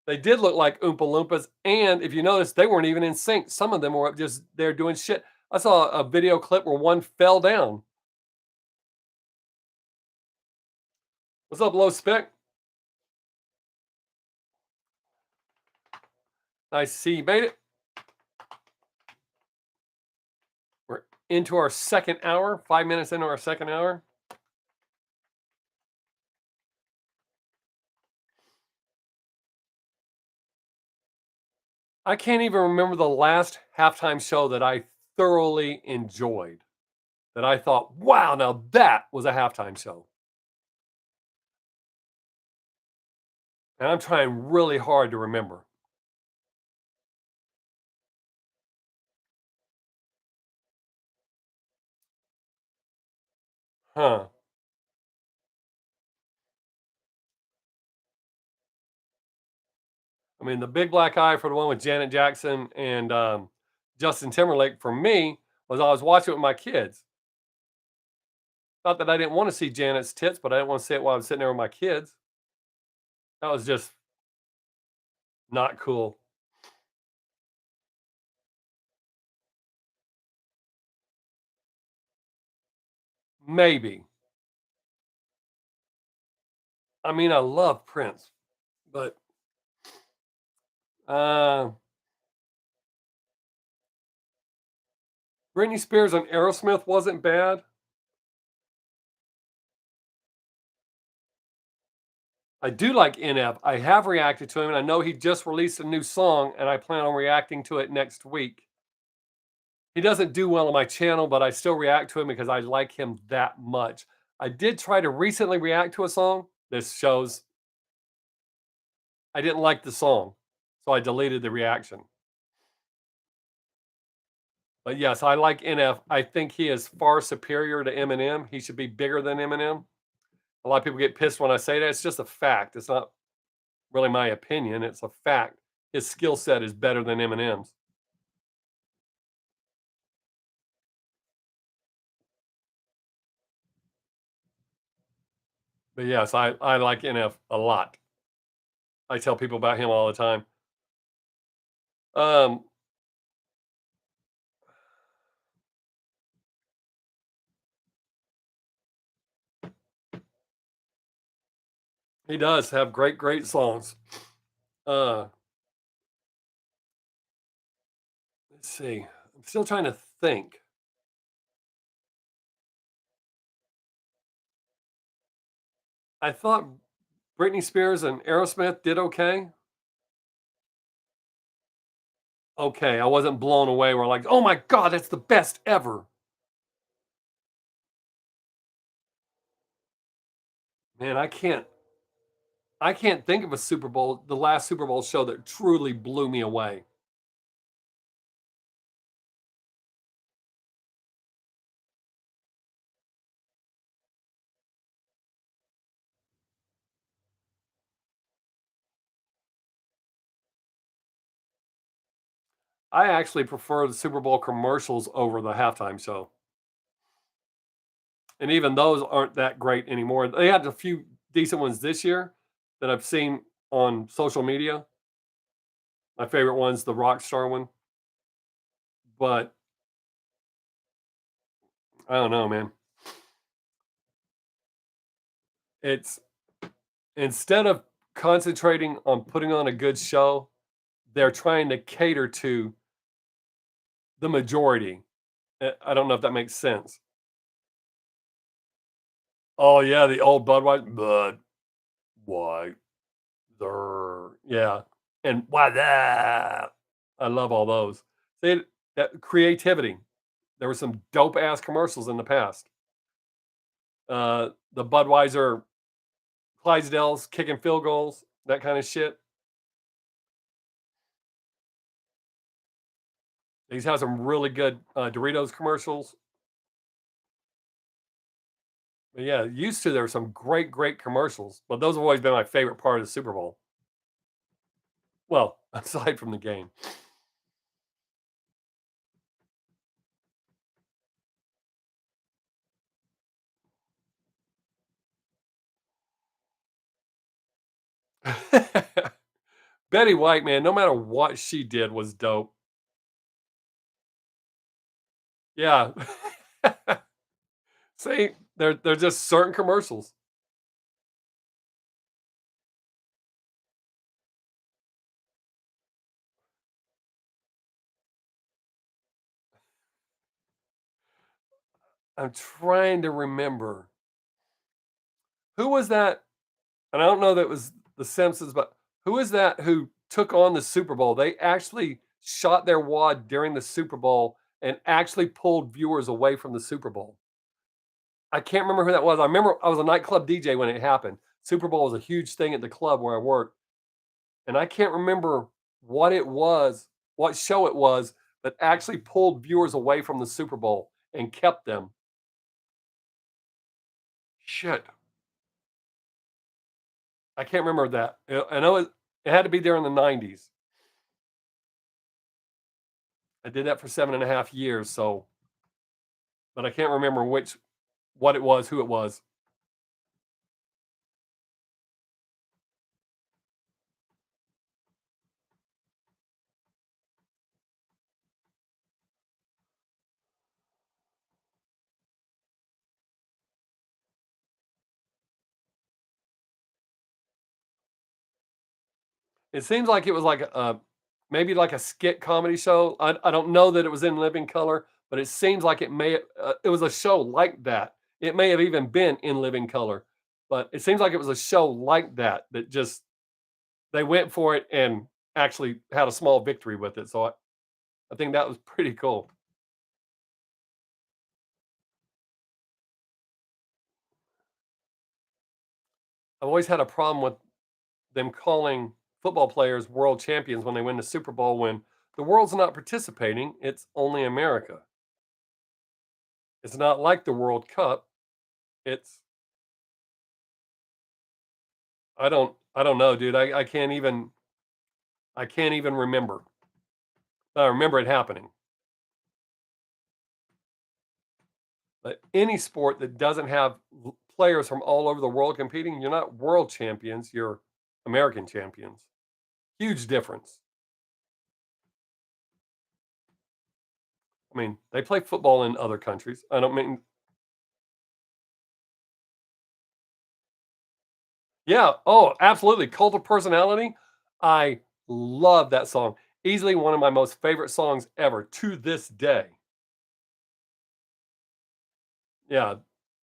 [SPEAKER 1] they did look like Oompa Loompas. And if you notice, they weren't even in sync. Some of them were just there doing shit. I saw a video clip where one fell down. What's up, low spec? Nice to see you made it. We're into our second hour, 5 minutes into our second hour. I can't even remember the last halftime show that I thoroughly enjoyed. That I thought, wow, now that was a halftime show. And I'm trying really hard to remember. Huh. I mean, the big black eye for the one with Janet Jackson and Justin Timberlake for me was I was watching it with my kids. Not that I didn't want to see Janet's tits, but I didn't want to see it while I was sitting there with my kids. That was just not cool. Maybe. I mean, I love Prince, but uh, Britney Spears and Aerosmith wasn't bad. I do like NF. I have reacted to him, and I know he just released a new song, and I plan on reacting to it next week. He doesn't do well on my channel, but I still react to him because I like him that much. I did try to recently react to a song. This shows I didn't like the song, so I deleted the reaction. But yes, I like NF. I think he is far superior to Eminem. He should be bigger than Eminem. A lot of people get pissed when I say that. It's just a fact. It's not really my opinion. It's a fact. His skill set is better than Eminem's. But yes, I like NF a lot. I tell people about him all the time. Um, he does have great, great songs. Uh, let's see. I'm still trying to think. I thought Britney Spears and Aerosmith did okay. Okay, I wasn't blown away. We're like, oh my god, that's the best ever. Man, I can't think of a Super Bowl, the last Super Bowl show that truly blew me away. I actually prefer the Super Bowl commercials over the halftime show. And even those aren't that great anymore. They had a few decent ones this year that I've seen on social media. My favorite one's the Rockstar one, but I don't know, man. It's instead of concentrating on putting on a good show, they're trying to cater to the majority. I don't know if that makes sense. Oh yeah, the old Budweiser, yeah, and why that? I love all those. They that creativity. There were some dope ass commercials in the past. The Budweiser Clydesdales kicking field goals, that kind of shit. These have some really good Doritos commercials. But yeah, used to there were some great, great commercials, but those have always been my favorite part of the Super Bowl. Well, aside from the game. Betty White, man, no matter what she did was dope. Yeah. See, they're just certain commercials. I'm trying to remember. Who was that? And I don't know that it was The Simpsons, but who is that who took on the Super Bowl? They actually shot their wad during the Super Bowl and actually pulled viewers away from the Super Bowl. I can't remember who that was. I remember I was a nightclub DJ when it happened. Super Bowl was a huge thing at the club where I worked, and I can't remember what it was, what show it was that actually pulled viewers away from the Super Bowl and kept them. Shit, I can't remember that. I know it had to be during the '90s. I did that for 7.5 years, so but I can't remember what it was, who it was. It seems like it was like maybe like a skit comedy show. I don't know that it was in living color, but it seems like it was a show like that. It may have even been in living color, but it seems like it was a show like that that just they went for it and actually had a small victory with it. So I think that was pretty cool. I've always had a problem with them calling football players world champions when they win the Super Bowl when the world's not participating. It's only America. It's not like the World Cup. It's I don't know, dude. I can't even remember. I remember it happening. But any sport that doesn't have players from all over the world competing, you're not world champions, you're American champions. Huge difference. I mean, they play football in other countries. I don't mean yeah, oh, absolutely. Cult of Personality. I love that song. Easily one of my most favorite songs ever to this day. Yeah,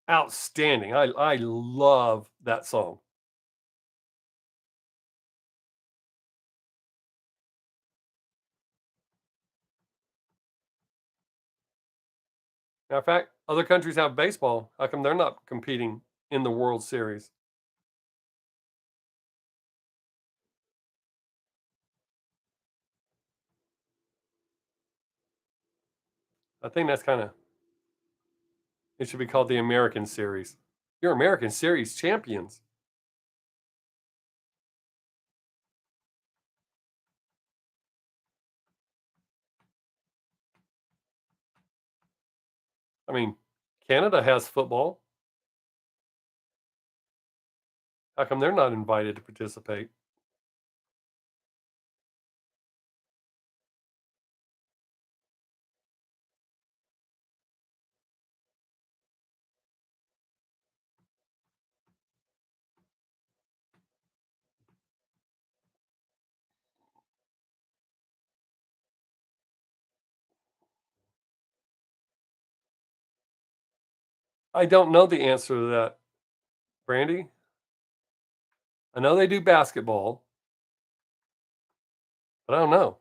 [SPEAKER 1] outstanding. I love that song. Matter of fact, other countries have baseball. How come they're not competing in the World Series? I think that's kind of it should be called the American Series. You're American Series champions. I mean, Canada has football. How come they're not invited to participate? I don't know the answer to that, Brandy. I know they do basketball, but I don't know.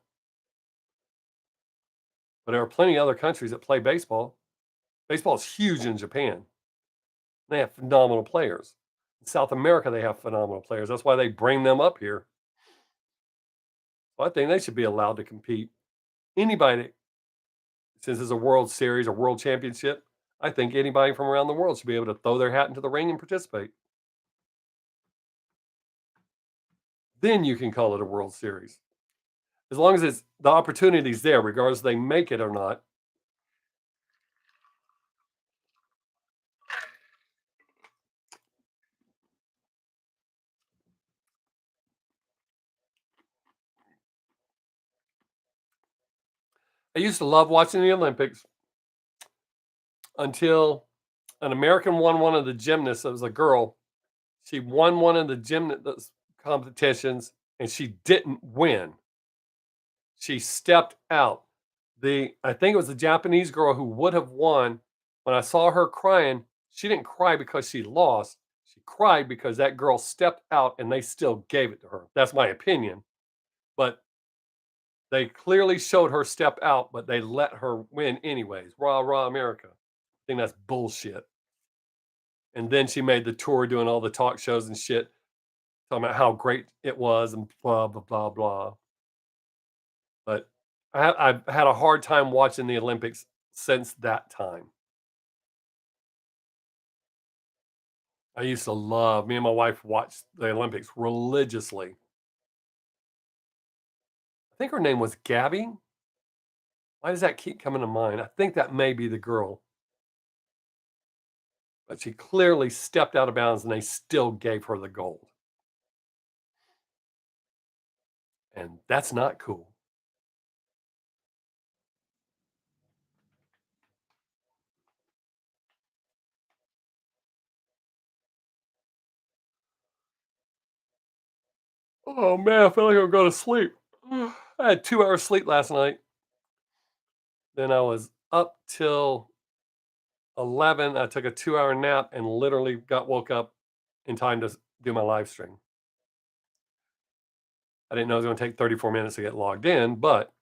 [SPEAKER 1] But there are plenty of other countries that play baseball. Baseball is huge in Japan. They have phenomenal players. In South America, they have phenomenal players. That's why they bring them up here. So I think they should be allowed to compete. Anybody, since it's a World Series or World Championship, I think anybody from around the world should be able to throw their hat into the ring and participate. Then you can call it a World Series. As long as it's the opportunity's there, regardless if they make it or not. I used to love watching the Olympics until an American won one of the gymnasts. It was a girl. She won one of the gymnast competitions and she didn't win. She stepped out. I think it was the Japanese girl who would have won. When I saw her crying, she didn't cry because she lost. She cried because that girl stepped out and they still gave it to her. That's my opinion. But they clearly showed her step out, but they let her win anyways. Rah, rah, America. I think that's bullshit. And then she made the tour doing all the talk shows and shit, talking about how great it was and blah, blah, blah, blah. But I've had a hard time watching the Olympics since that time. I used to love me and my wife watched the Olympics religiously. I think her name was Gabby. Why does that keep coming to mind? I think that may be the girl, but she clearly stepped out of bounds and they still gave her the gold. And that's not cool. Oh man, I feel like I'm going to sleep. I had 2 hours sleep last night. Then I was up till 11. I took a 2 hour nap and literally got woke up in time to do my live stream. I didn't know it was going to take 34 minutes to get logged in, but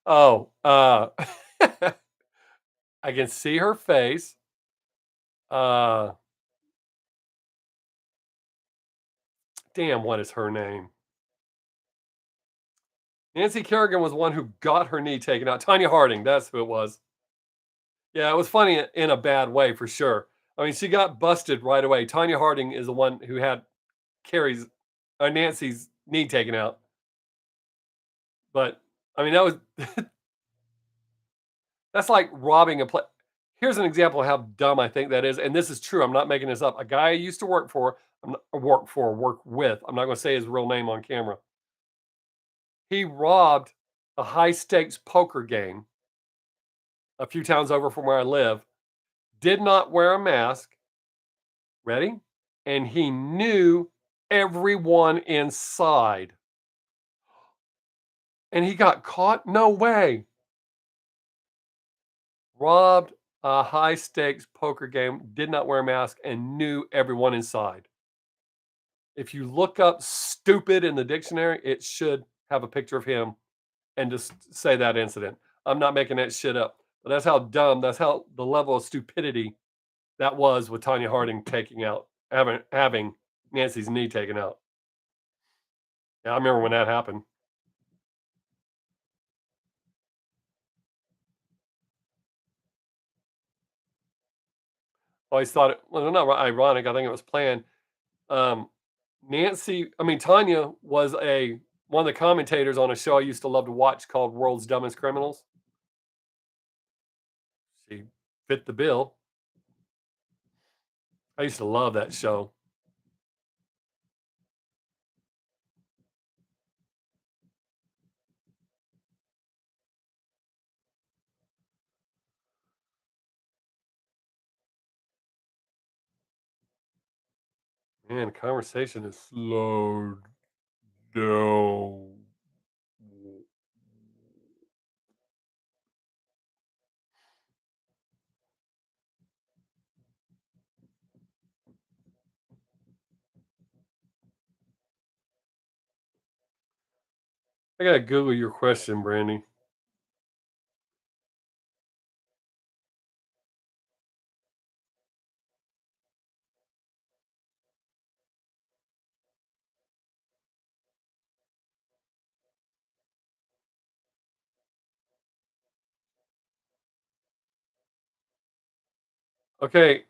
[SPEAKER 1] oh, I can see her face. Uh, damn, what is her name? Nancy Kerrigan was one who got her knee taken out. Tanya Harding, that's who it was. Yeah, it was funny in a bad way for sure. I mean, she got busted right away. Tanya Harding is the one who had Carrie's Nancy's knee taken out. But I mean, that was that's like robbing a play. Here's an example of how dumb I think that is, and this is true. I'm not making this up. A guy I used to work with. I'm not going to say his real name on camera. He robbed a high stakes poker game a few towns over from where I live. Did not wear a mask. Ready? And he knew everyone inside. And he got caught? No way. Robbed a high stakes poker game, did not wear a mask, and knew everyone inside. If you look up stupid in the dictionary, it should have a picture of him and just say that incident. I'm not making that shit up. But that's how dumb, that's how the level of stupidity that was with Tanya Harding having Nancy's knee taken out. Yeah, I remember when that happened. I always thought it well, not ironic. I think it was planned. Um, Tanya was a one of the commentators on a show I used to love to watch called World's Dumbest Criminals. She fit the bill. I used to love that show. Man, conversation is slowed down. I gotta Google your question, Brandy. Okay,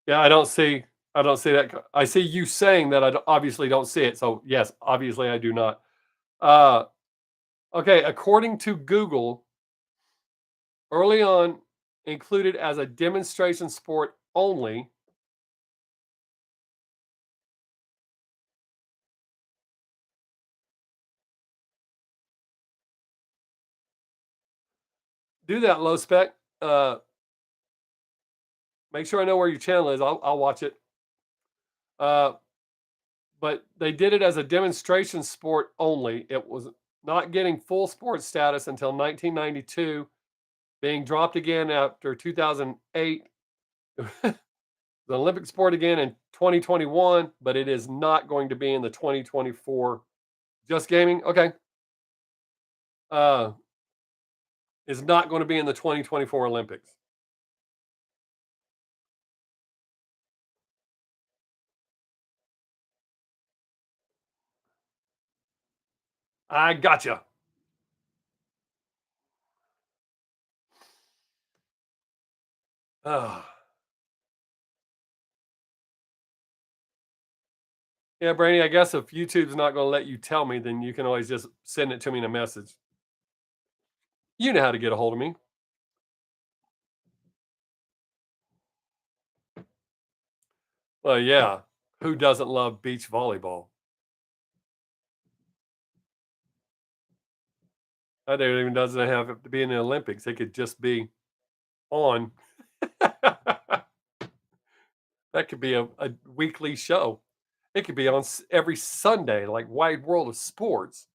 [SPEAKER 1] yeah, I don't see that. I see you saying that. Obviously don't see it. So yes, obviously I do not. Uh, okay, according to Google, early on, included as a demonstration sport only. Do that, low spec. Make sure I know where your channel is. I'll watch it. Uh, but they did it as a demonstration sport only. It was not getting full sports status until 1992, being dropped again after 2008. The Olympic sport again in 2021, but it is not going to be in the 2024 just gaming. Okay. Uh, is not going to be in the 2024 Olympics. I gotcha. Oh. Yeah, Brainy, I guess if YouTube's not gonna let you tell me, then you can always just send it to me in a message. You know how to get a hold of me. Well, yeah. Who doesn't love beach volleyball? That even doesn't have to be in the Olympics. It could just be on. That could be a weekly show. It could be on every Sunday, like Wide World of Sports.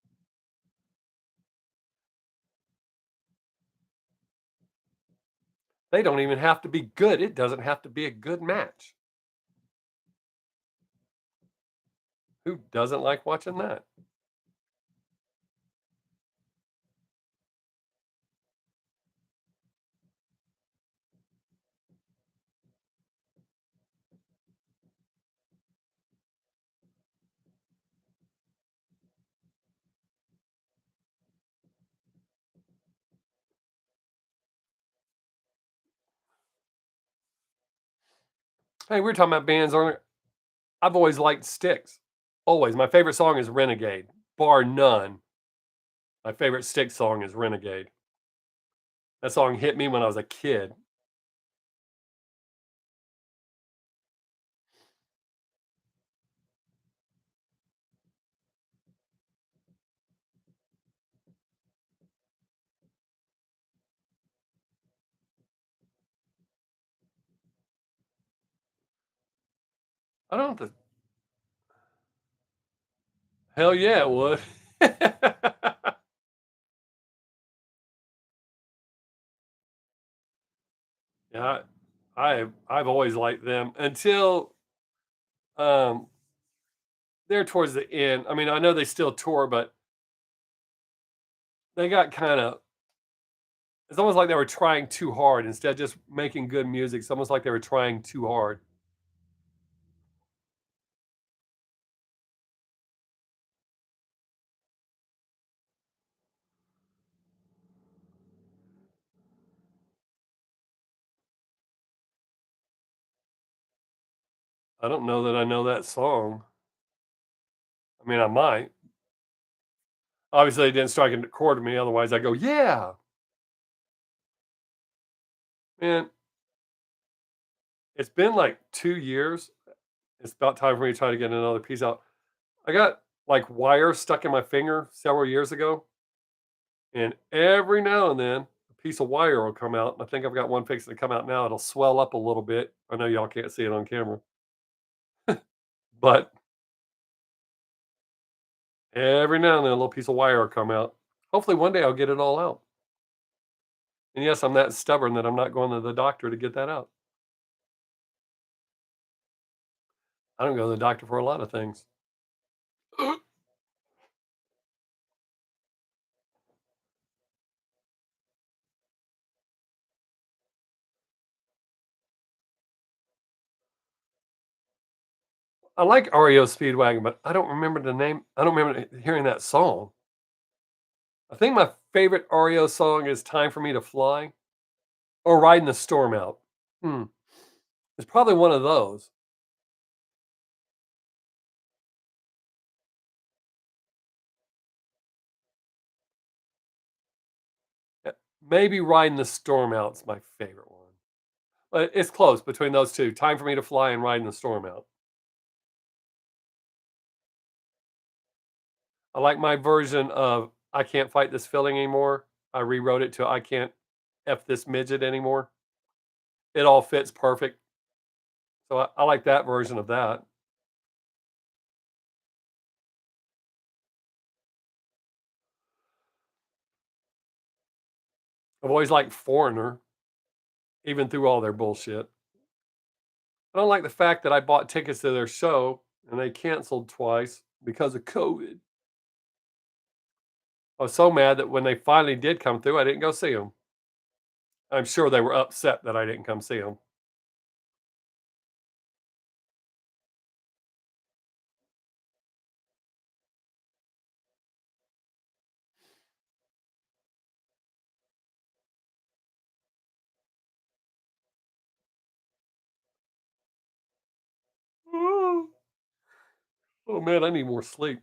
[SPEAKER 1] They don't even have to be good. It doesn't have to be a good match. Who doesn't like watching that? Hey, we were talking about bands earlier. I've always liked Sticks. Always. My favorite song is Renegade, bar none. My favorite Styx song is Renegade. That song hit me when I was a kid. I don't have to. Hell yeah, it would. Yeah, I've always liked them until um they're towards the end. I mean, I know they still tour, but they got kind of. It's almost like they were trying too hard instead of just making good music. It's almost like they were trying too hard. I don't know that I know that song. I mean, I might. Obviously, it didn't strike a chord to me. Otherwise, I go, yeah, man. It's been like 2 years. It's about time for me to try to get another piece out. I got like wire stuck in my finger several years ago, and every now and then a piece of wire will come out. I think I've got one fixing to come out now. It'll swell up a little bit. I know y'all can't see it on camera, but every now and then a little piece of wire will come out. Hopefully one day I'll get it all out. And yes, I'm that stubborn that I'm not going to the doctor to get that out. I don't go to the doctor for a lot of things. I like REO Speedwagon, but I don't remember the name. I don't remember hearing that song. I think my favorite REO song is "Time for Me to Fly" or "Riding the Storm Out." Hmm, it's probably one of those. Eh, maybe "Riding the Storm Out's my favorite one, but it's close between those 2, "Time for Me to Fly" and "Riding the Storm Out." I like my version of "I Can't Fight This Feeling Anymore." I rewrote it to "I Can't F This Midget Anymore." It all fits perfect, so I like that version of that. I've always liked Foreigner, even through all their bullshit. I don't like the fact that I bought tickets to their show and they canceled twice because of COVID. I was so mad that when they finally did come through, I didn't go see them. I'm sure they were upset that I didn't come see them. Oh, man, I need more sleep.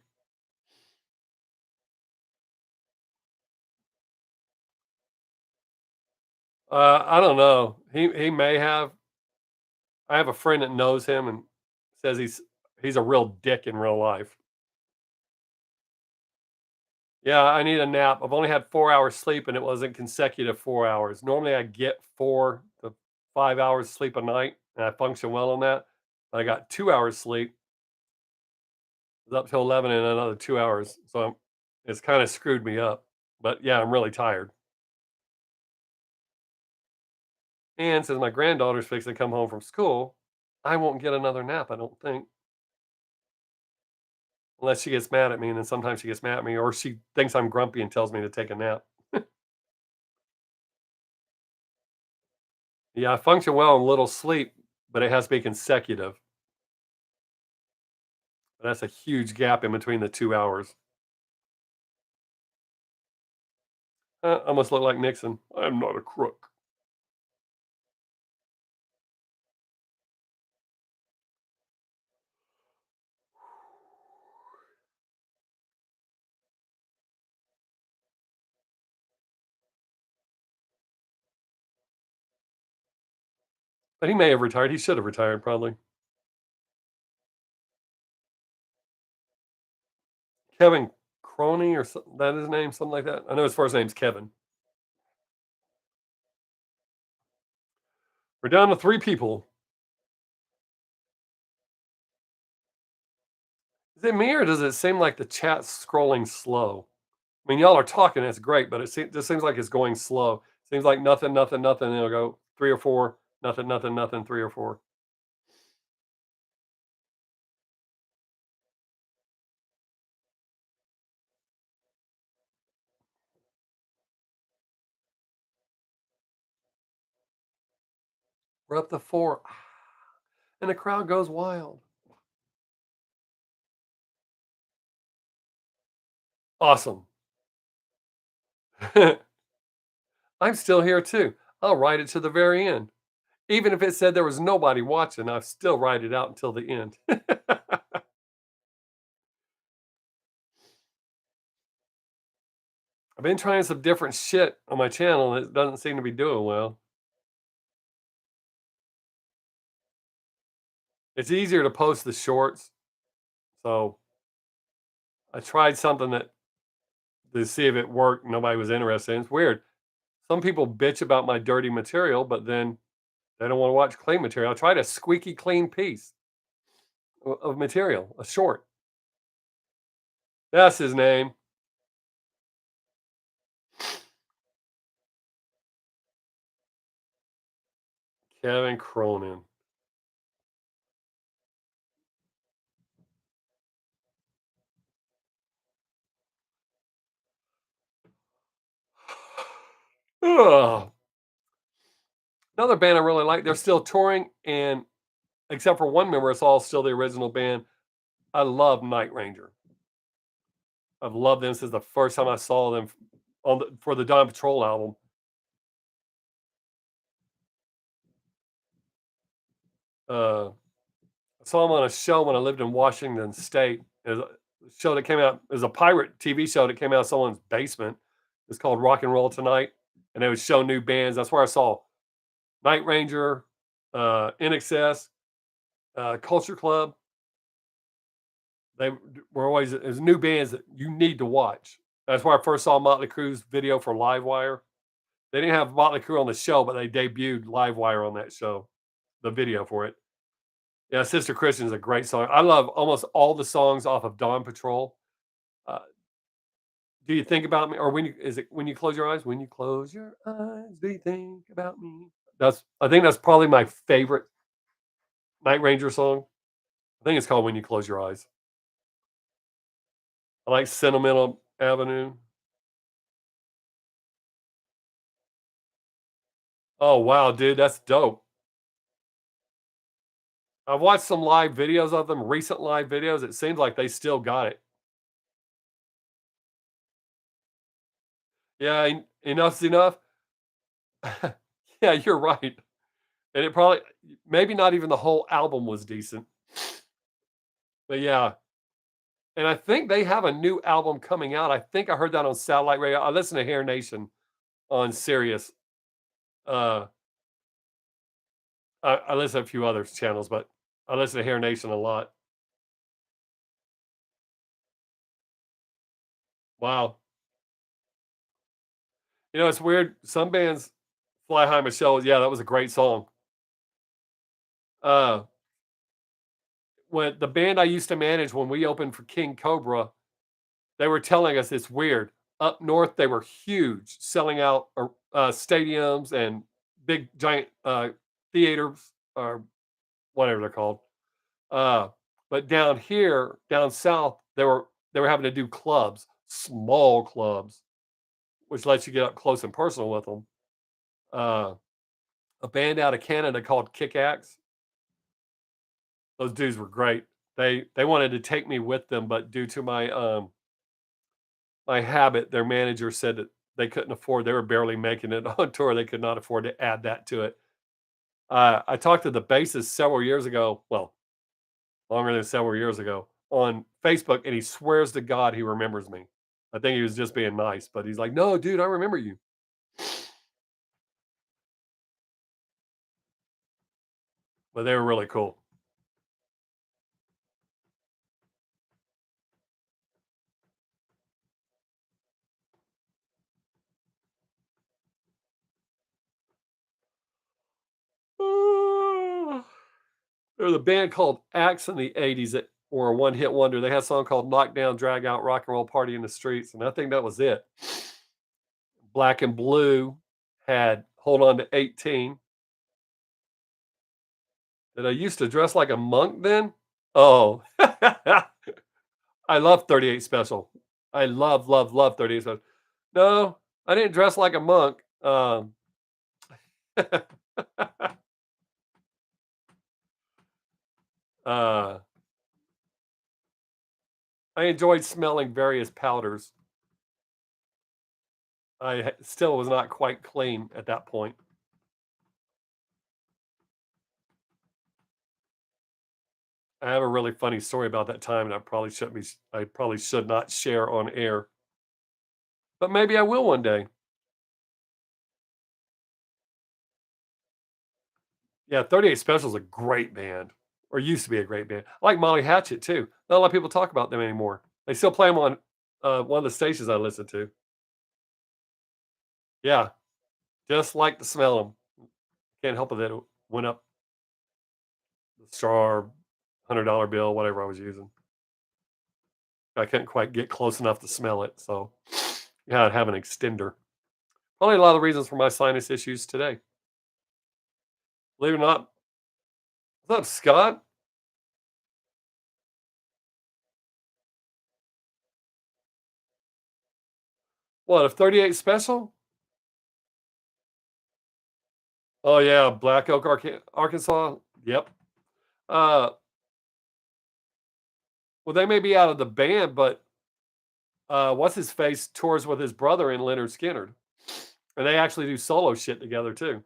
[SPEAKER 1] I don't know. He may have. I have a friend that knows him and says he's a real dick in real life. Yeah, I need a nap. I've only had 4 hours sleep, and it wasn't consecutive 4 hours. Normally, I get 4 to 5 hours sleep a night, and I function well on that. I got 2 hours sleep. It was up till 11 and another 2 hours, so it's kinda screwed me up. But, yeah, I'm really tired. And since my granddaughter's fixing to come home from school, I won't get another nap, I don't think, unless she gets mad at me, and then sometimes she gets mad at me, or she thinks I'm grumpy and tells me to take a nap. Yeah, I function well on little sleep, but it has to be consecutive. That's a huge gap in between the 2 hours. Almost look like Nixon. "I'm not a crook." But he may have retired. He should have retired probably. Kevin Crony or that his name, something like that? I know his first name's Kevin. We're down to 3 people. Is it me or does it seem like the chat's scrolling slow? I mean, y'all are talking, it's great, but just seems like it's going slow. Seems like nothing, nothing, nothing, and it'll go 3 or 4, nothing, nothing, nothing, 3 or 4. We're up to 4, and the crowd goes wild. Awesome. I'm still here too. I'll write it to the very end. Even if it said there was nobody watching, I'll still write it out until the end. I've been trying some different shit on my channel, and it doesn't seem to be doing well. It's easier to post the shorts, so I tried something that to see if it worked. Nobody was interested in. It's weird. Some people bitch about my dirty material, but then they don't want to watch clean material. I tried a squeaky clean piece of material, a short. That's his name, Kevin Cronin. Ugh. Another band I really like. They're still touring, and except for one member, it's all still the original band. I love Night Ranger. I've loved them since the first time I saw them for the Dawn Patrol album. Uh, I saw them on a show when I lived in Washington State. There's a show that came out. It was a pirate TV show that came out of someone's basement. It's called Rock and Roll Tonight, and they would show new bands. That's where I saw Night Ranger, NXS, Culture Club. They were always there's new bands that you need to watch. That's where I first saw Motley Crue's video for Livewire. They didn't have Motley Crue on the show, but they debuted Livewire on that show, the video for it. Yeah, Sister Christian is a great song. I love almost all the songs off of Dawn Patrol. Uh, do you think about me, or is it when you close your eyes? When you close your eyes, do you think about me? I think that's probably my favorite Night Ranger song. I think it's called When You Close Your Eyes. I like Sentimental Avenue. Oh wow, dude, that's dope. I've watched some live videos of them, recent live videos. It seems like they still got it. Yeah, enough's enough. Yeah, you're right. And it probably maybe not even the whole album was decent. But yeah, and I think they have a new album coming out. I think I heard that on satellite radio. I listen to Hair Nation on Sirius. Uh, I listen to a few other channels, but I listen to Hair Nation a lot. Wow. You know, it's weird. Some bands, Fly High Michelle, yeah, that was a great song. Uh, when the band I used to manage when we opened for King Cobra, they were telling us it's weird. Up north, they were huge, selling out stadiums and big giant theaters or whatever they're called. Uh, but down here, down south, they were having to do clubs, small clubs, which lets you get up close and personal with them. Uh, a band out of Canada called Kick Axe. Those dudes were great. They wanted to take me with them, but due to my habit, their manager said that they couldn't afford. They were barely making it on tour. They could not afford to add that to it. I talked to the bassist several years ago. Well, longer than several years ago on Facebook, and he swears to God he remembers me. I think he was just being nice, but he's like, "No, dude, I remember you." But they were really cool. There was a band called Axe in the '80s that were a one-hit wonder. They had a song called "Knockdown, Drag Out, Rock and Roll Party in the Streets," and I think that was it. Black and Blue had "Hold On to 18." Did I used to dress like a monk then? Oh, I love 38 Special. I love, love, love 38 Special. No, I didn't dress like a monk. uh, I enjoyed smelling various powders. Still was not quite clean at that point. I have a really funny story about that time, and I probably should not share on air, but maybe I will one day. Yeah, 38 Special is a great band, or used to be a great band. I like Molly Hatchet too. Not a lot of people talk about them anymore. They still play them on one of the stations I listen to. Yeah, just like the smell of them. Can't help it that it went up the star, $100 bill, whatever I was using. I couldn't quite get close enough to smell it, so yeah, I'd have an extender. Probably a lot of reasons for my sinus issues today. Believe it or not, what's up, Scott? What, a 38 Special? Oh yeah, Black Oak, Arkansas. Yep. Uh, well, they may be out of the band, but what's his face tours with his brother in Leonard Skinner, and they actually do solo shit together too.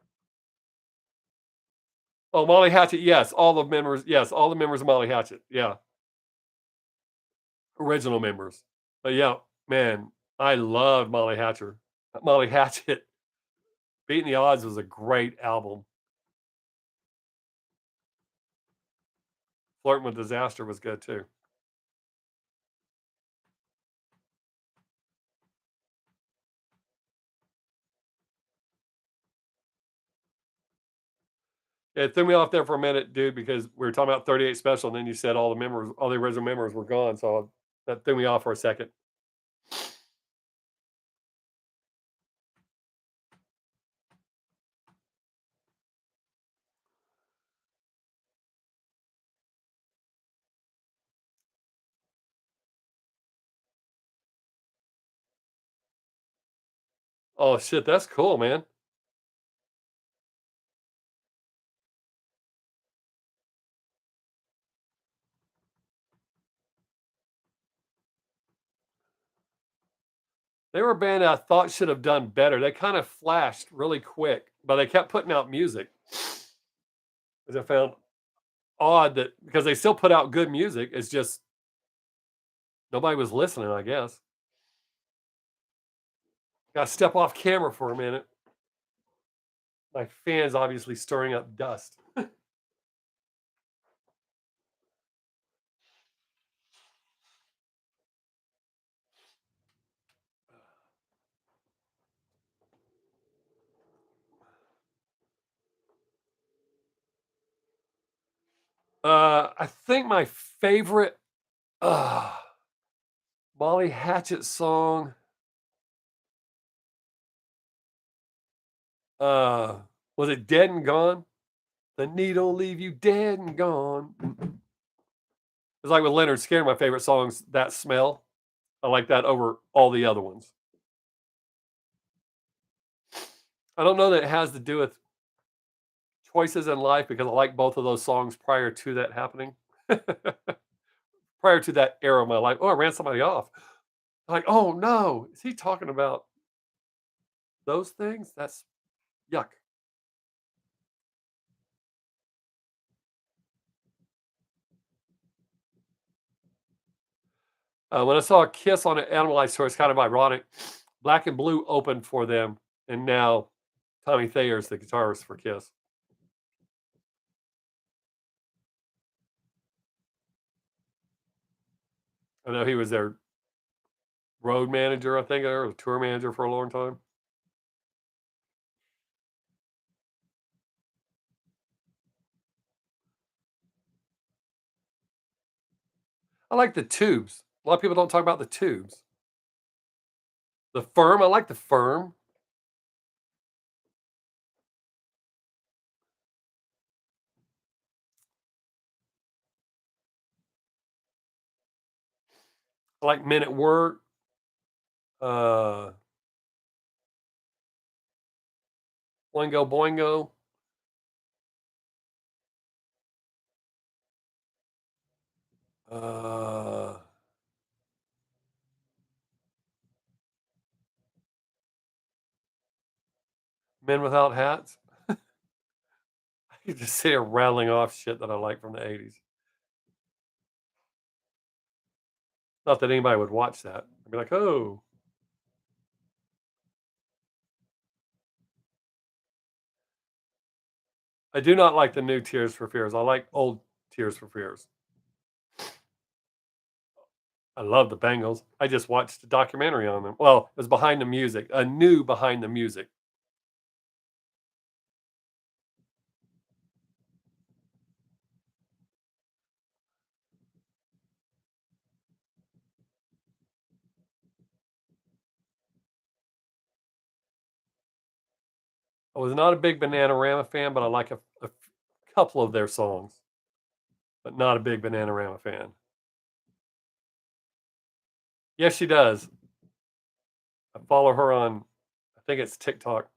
[SPEAKER 1] Oh, Molly Hatchet, yes, all the members, yes, all the members of Molly Hatchet, yeah, original members. But yeah, man, I love Molly Hatcher. Molly Hatchet, Beating the Odds was a great album. Flirting with Disaster was good too. Yeah, it threw me off there for a minute, dude, because we were talking about 38 Special, and then you said all the original members were gone, so that threw me off for a second. Oh shit, that's cool, man. They were a band I thought should have done better. They kind of flashed really quick, but they kept putting out music. Which I found odd that because they still put out good music. It's just Nobody was listening, I guess. Gotta step off camera for a minute. My fan's obviously stirring up dust. I think my favorite, uh, Molly Hatchet song, uh, was it Dead and Gone? The need'll leave you dead and gone. It's like with Leonard Skinner, my favorite song's That Smell. I like that over all the other ones. I don't know that it has to do with choices in life because I like both of those songs prior to that happening. Prior to that era of my life. Oh, I ran somebody off. Like, oh no, is he talking about those things? That's yuck. When I saw Kiss on an Animalized tour, it's kind of ironic. Black and Blue opened for them, and now Tommy Thayer's the guitarist for Kiss. I know he was their road manager, I think, or tour manager for a long time. I like the Tubes. A lot of people don't talk about the Tubes. The Firm, I like the Firm. I like Men at Work. Uh, Boingo Boingo. Uh, Men Without Hats. You just sit here rattling off shit that I like from the '80s. Not that anybody would watch that. I'd be like, "Oh, I do not like the new Tears for Fears. I like old Tears for Fears. I love the Bengals. I just watched a documentary on them. Well, it was Behind the Music, a new Behind the Music. I was not a big Bananarama fan, but I like a couple of their songs, but not a big Bananarama fan. Yes, she does. I follow her on, I think it's TikTok.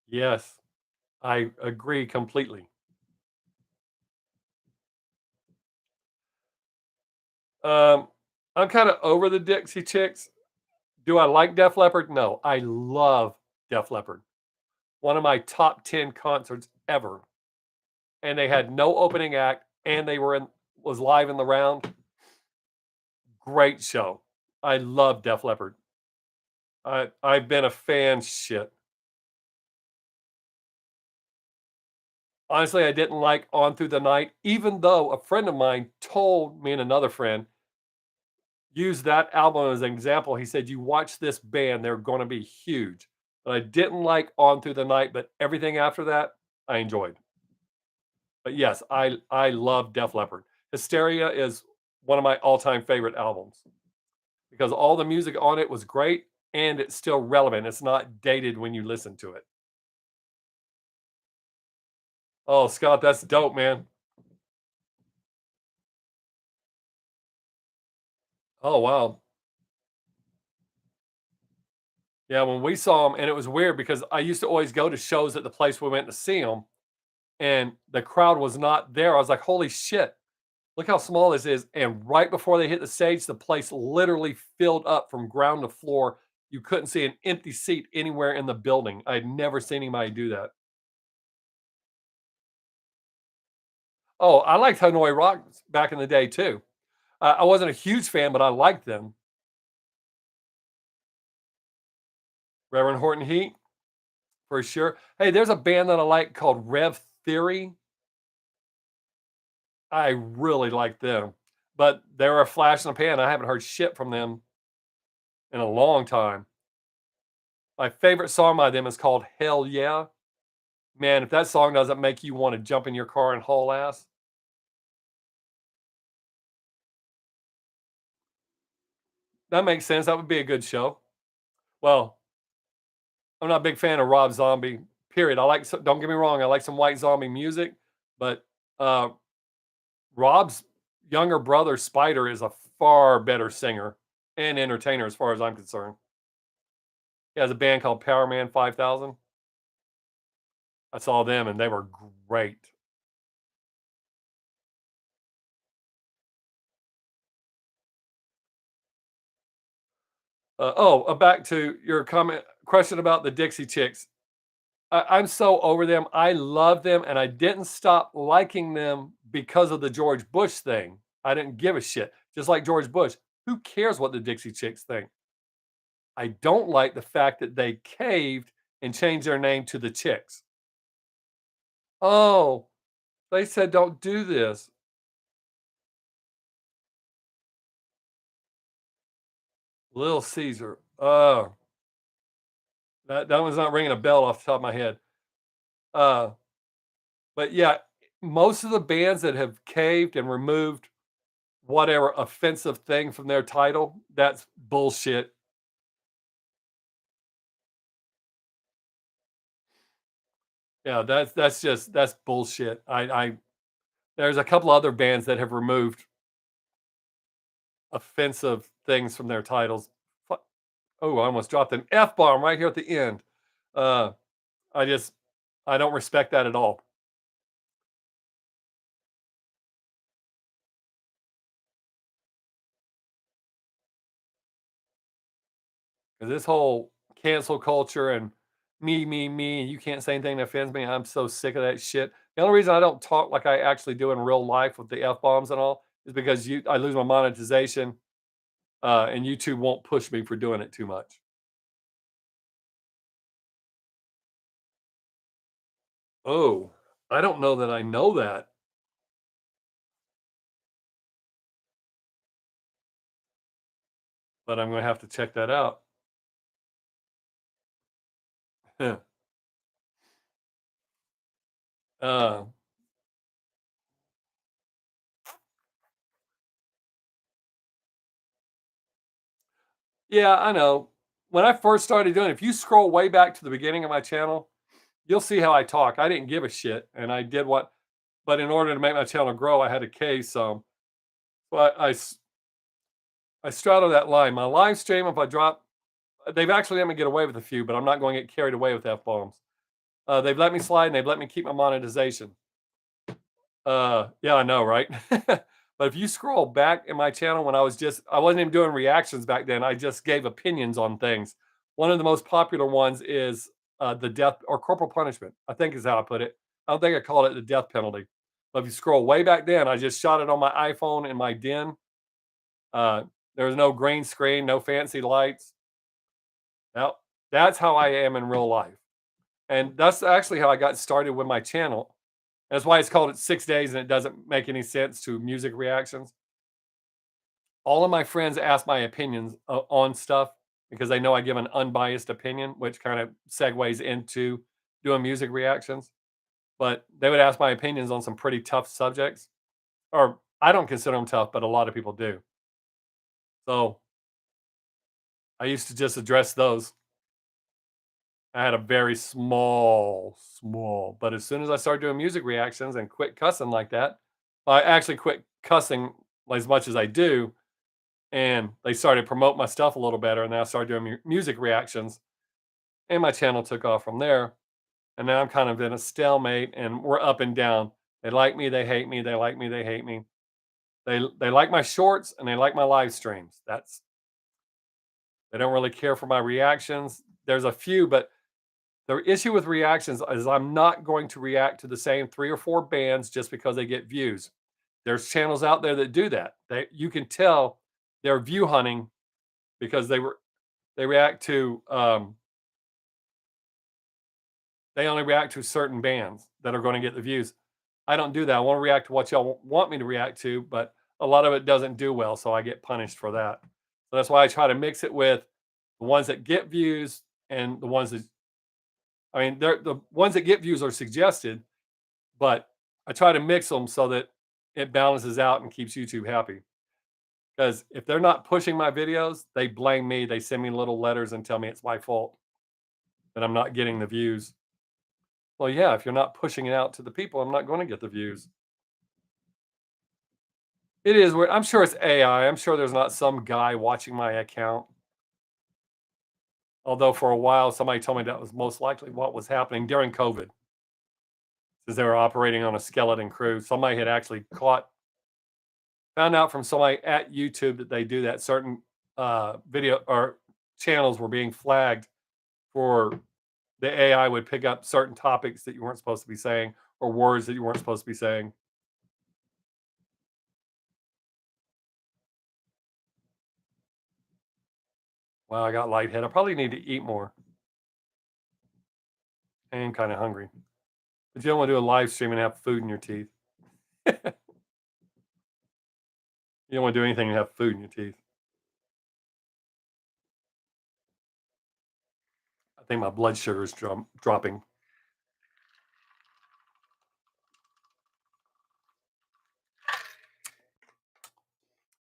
[SPEAKER 1] Yes, I agree completely. Um, I'm kind of over the Dixie Chicks. Do I like Def Leppard? No, I love Def Leppard. One of my top 10 concerts ever. And they had no opening act and they were in was live in the round. Great show. I love Def Leppard. I've been a fan shit. Honestly, I didn't like On Through the Night, even though a friend of mine told me and another friend use that album as an example. He said, "You watch this band, they're gonna be huge." But I didn't like On Through the Night, but everything after that, I enjoyed. But yes, I love Def Leppard. Hysteria is one of my all-time favorite albums because all the music on it was great and it's still relevant. It's not dated when you listen to it. Oh, Scott, that's dope, man. Oh, wow. Yeah, when we saw him, and it was weird because I used to always go to shows at the place we went to see him, and the crowd was not there. I was like, "Holy shit, look how small this is." And right before they hit the stage, the place literally filled up from ground to floor. You couldn't see an empty seat anywhere in the building. I'd never seen anybody do that. Oh, I liked Hanoi Rocks back in the day too. I wasn't a huge fan, but I liked them. Reverend Horton Heat, for sure. Hey, there's a band that I like called Rev Theory. I really like them, but they were a flash in the pan. I haven't heard shit from them in a long time. My favorite song by them is called Hell Yeah. Man, if that song doesn't make you want to jump in your car and haul ass, that makes sense. That would be a good show. Well, I'm not a big fan of Rob Zombie. Period. Don't get me wrong. I like some White Zombie music, but uh, Rob's younger brother Spider is a far better singer and entertainer, as far as I'm concerned. He has a band called Powerman 5000. I saw them and they were great. Back to your comment question about the Dixie Chicks. I'm so over them. I love them, and I didn't stop liking them because of the George Bush thing. I didn't give a shit. Just like George Bush, who cares what the Dixie Chicks think? I don't like the fact that they caved and changed their name to the Chicks. Oh, they said don't do this. Little Caesar. That one's not ringing a bell off the top of my head. Uh, but yeah, most of the bands that have caved and removed whatever offensive thing from their title, that's bullshit. Yeah, that's bullshit. I There's a couple other bands that have removed offensive things from their titles. Oh, I almost dropped an F bomb right here at the end. Uh, I just I don't respect that at all. Because this whole cancel culture and me, and you can't say anything that offends me. I'm so sick of that shit. The only reason I don't talk like I actually do in real life with the F bombs and all is because I lose my monetization, and YouTube won't push me for doing it too much. Oh, I don't know that I know that, but I'm gonna have to check that out. uh, yeah, I know. When I first started doing it, if you scroll way back to the beginning of my channel, you'll see how I talk. I didn't give a shit, and I did what. But in order to make my channel grow, I had to cave some. But I straddle that line. My live stream, if I drop, they've actually let me get away with a few, but I'm not going to get carried away with f bombs. They've let me slide and they've let me keep my monetization. Yeah, I know, right? But if you scroll back in my channel when I wasn't even doing reactions back then. I just gave opinions on things. One of the most popular ones is the death or corporal punishment, I think is how I put it. I don't think I called it the death penalty. But if you scroll way back then, I just shot it on my iPhone in my den. Uh, there was no green screen, no fancy lights. Now, that's how I am in real life. And that's actually how I got started with my channel. That's why it's called it 6 days and it doesn't make any sense to music reactions. All of my friends ask my opinions on stuff because they know I give an unbiased opinion, which kind of segues into doing music reactions. But they would ask my opinions on some pretty tough subjects, or I don't consider them tough, but a lot of people do. So I used to just address those. I had a very small, but as soon as I started doing music reactions and quit cussing like that, I actually quit cussing as much as I do, and they started to promote my stuff a little better, and then I started doing music reactions, and my channel took off from there. And now I'm kind of in a stalemate, and we're up and down. They like me, they hate me. They like me, they hate me. They like my shorts and they like my live streams. They don't really care for my reactions. There's a few, but The issue with reactions is I'm not going to react to the same 3 or 4 bands just because they get views. There's channels out there that do that. You can tell they're view hunting because they react to, they only react to certain bands that are gonna get the views. I don't do that. I wanna react to what y'all want me to react to, but a lot of it doesn't do well, so I get punished for that. So that's why I try to mix it with the ones that get views and the ones that, I mean, they're the ones that get views are suggested, but I try to mix them so that it balances out and keeps YouTube happy. Because if they're not pushing my videos, they blame me. They send me little letters and tell me it's my fault that I'm not getting the views. Well, yeah, if you're not pushing it out to the people, I'm not going to get the views. It is weird. I'm sure it's AI. I'm sure there's not some guy watching my account. Although for a while, somebody told me that was most likely what was happening during COVID, because they were operating on a skeleton crew. Somebody had actually found out from somebody at YouTube that they do that. Certain video or channels were being flagged for the AI would pick up certain topics that you weren't supposed to be saying or words that you weren't supposed to be saying. Wow, I got lightheaded. I probably need to eat more. I am kind of hungry. But you don't want to do a live stream and have food in your teeth. You don't want to do anything and have food in your teeth. I think my blood sugar is dropping.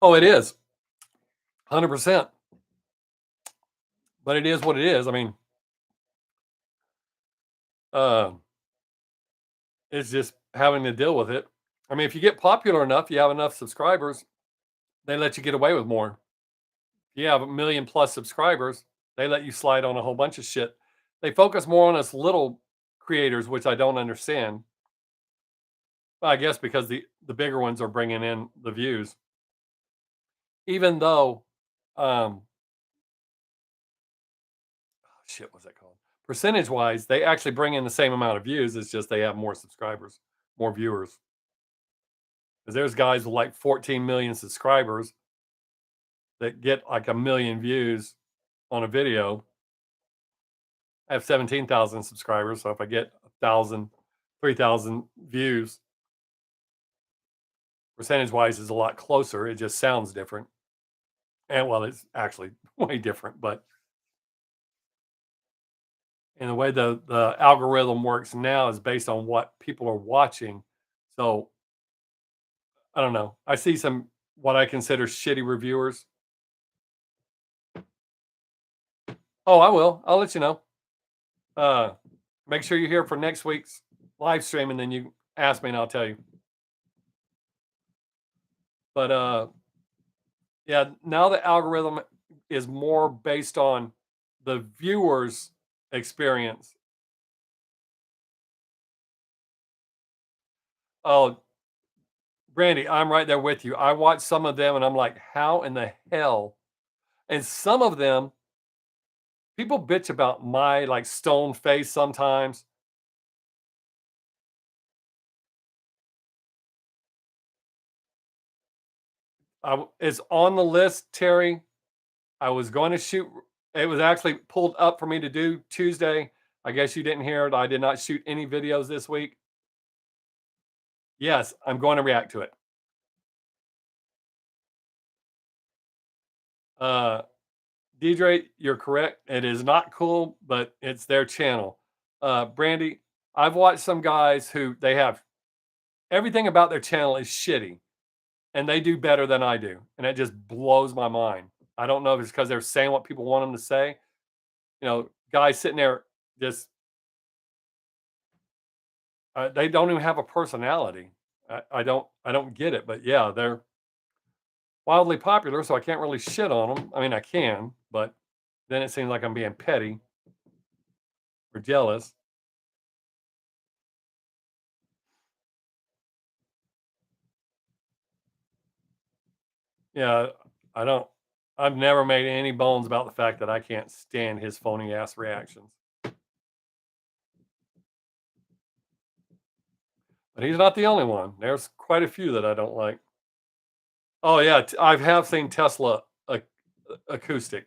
[SPEAKER 1] Oh, it is 100%. But it is what it is. I mean, uh, it's just having to deal with it. I mean, if you get popular enough, you have enough subscribers, they let you get away with more. If you have a million plus subscribers, they let you slide on a whole bunch of shit. They focus more on us little creators, which I don't understand. Well, I guess because the bigger ones are bringing in the views, even though, shit, what's that called? Percentage wise, they actually bring in the same amount of views. It's just they have more subscribers, more viewers. Because there's guys with like 14 million subscribers that get like a million views on a video. I have 17,000 subscribers, so if I get 1,000, 3,000 views, percentage wise is a lot closer. It just sounds different. And well, it's actually way different, but in the way the algorithm works now is based on what people are watching. So I don't know. I see some what I consider shitty reviewers. Oh, I will. I'll let you know. Uh, Make sure you're here for next week's live stream, and then you ask me, and I'll tell you. But yeah, now the algorithm is more based on the viewer's experience. Oh, Brandy, I'm right there with you. I watch some of them, and I'm like, how in the hell? And some of them, people bitch about my like stone face sometimes. It's on the list, Terry. I was going to shoot. It was actually pulled up for me to do Tuesday. I guess you didn't hear it. I did not shoot any videos this week. Yes, I'm going to react to it. Uh, Deidre, you're correct. It is not cool, but it's their channel. Brandy, I've watched some guys who they have everything about their channel is shitty, and they do better than I do, and it just blows my mind. I don't know if it's because they're saying what people want them to say. You know, guys sitting there just they don't even have a personality. I don't get it, but yeah, they're wildly popular, so I can't really shit on them. I mean, I can, but then it seems like I'm being petty or jealous. Yeah, I don't. I've never made any bones about the fact that I can't stand his phony ass reactions. But he's not the only one. There's quite a few that I don't like. Oh yeah, I have seen Tesla acoustic.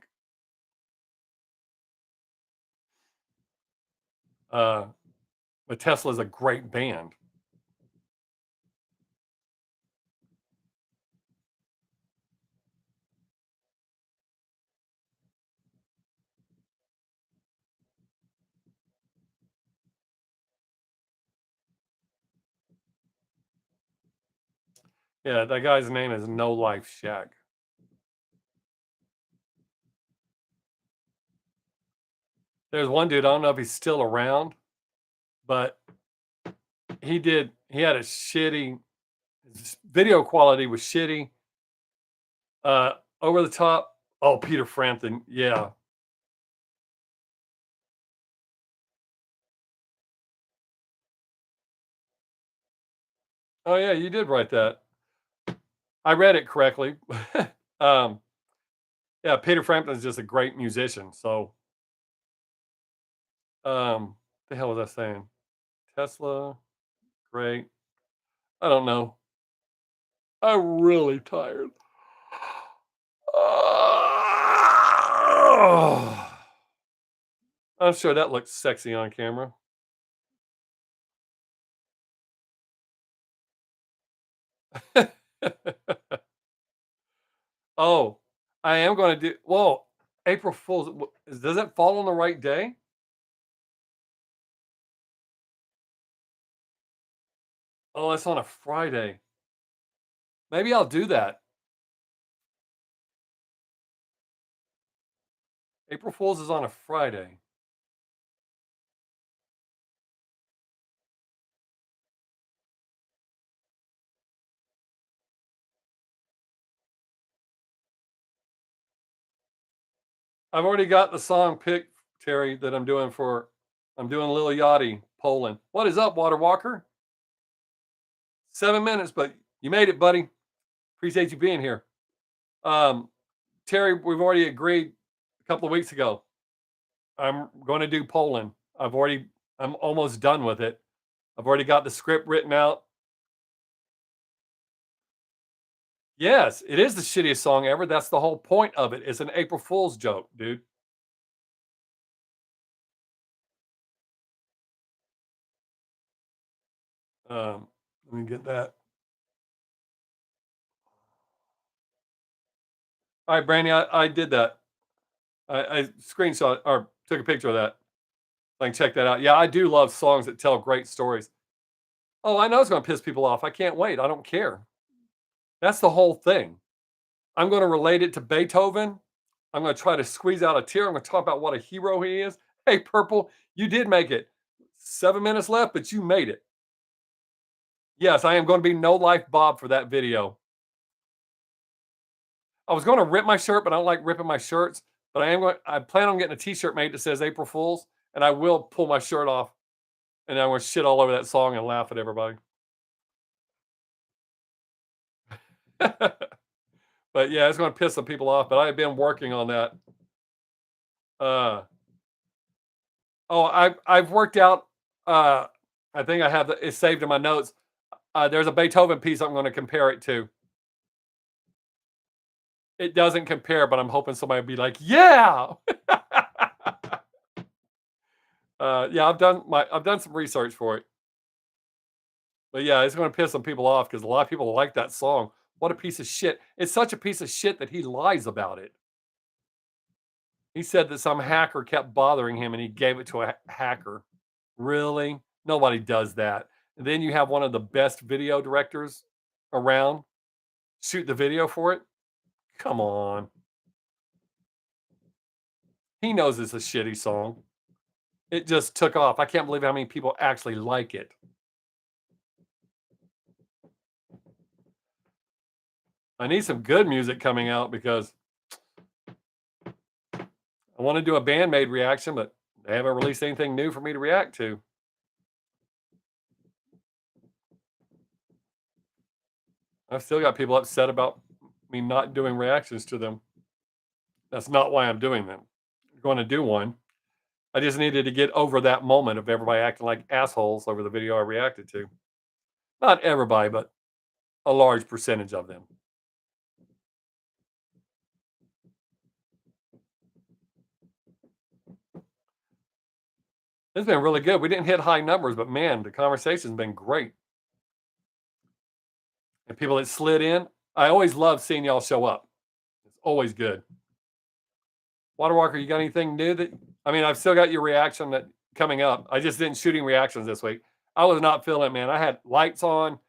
[SPEAKER 1] Uh, but Tesla's a great band. Yeah, that guy's name is No Life Shack. There's one dude, I don't know if he's still around, but he had a shitty his video quality was shitty. Over the top. Oh, Peter Frampton. Yeah. Oh yeah, you did write that. I read it correctly. um, yeah, Peter Frampton's just a great musician. So, the hell was I saying? Tesla, great. I don't know. I'm really tired. I'm sure that looks sexy on camera. Oh, I am going to do. Well, April Fool's. Does it fall on the right day? Oh, it's on a Friday. Maybe I'll do that. April Fool's is on a Friday. I've already got the song picked, Terry, that I'm doing for. I'm doing Lil Yachty, Poland. What is up, Water Walker? 7 minutes, but you made it, buddy. Appreciate you being here. Um, Terry, we've already agreed a couple of weeks ago. I'm going to do Poland. I'm almost done with it. I've already got the script written out. Yes, it is the shittiest song ever. That's the whole point of it. It's an April Fool's joke, dude. Let me get that. All right, Brandy, I did that. I screenshot or took a picture of that. So I can check that out. Yeah, I do love songs that tell great stories. Oh, I know it's going to piss people off. I can't wait. I don't care. That's the whole thing. I'm going to relate it to Beethoven. I'm going to try to squeeze out a tear. I'm going to talk about what a hero he is. Hey, Purple, you did make it. 7 minutes left, but you made it. Yes, I am going to be no life Bob for that video. I was going to rip my shirt, but I don't like ripping my shirts. But I plan on getting a T-shirt made that says April Fools, and I will pull my shirt off, and I'm going to shit all over that song and laugh at everybody. But yeah, it's going to piss some people off. But I've been working on that. Uh, oh, I've worked out. Uh, I think I have it saved in my notes. There's a Beethoven piece I'm going to compare it to. It doesn't compare, but I'm hoping somebody will be like, "Yeah." Yeah, I've done some research for it. But yeah, it's going to piss some people off because a lot of people like that song. What a piece of shit! It's such a piece of shit that he lies about it. He said that some hacker kept bothering him and he gave it to a hacker. Really? Nobody does that. And then you have one of the best video directors around shoot the video for it. Come on. He knows it's a shitty song. It just took off. I can't believe how many people actually like it. I need some good music coming out because I want to do a Band-Maid reaction, but they haven't released anything new for me to react to. I've still got people upset about me not doing reactions to them. That's not why I'm doing them. I'm going to do one. I just needed to get over that moment of everybody acting like assholes over the video I reacted to. Not everybody, but a large percentage of them. It's been really good. We didn't hit high numbers, but man, the conversation's been great. And people that slid in, I always love seeing y'all show up. It's always good. Water Walker, you got anything new that I mean, I've still got your reaction that coming up. I just didn't shooting reactions this week. I was not feeling it, man. I had lights on,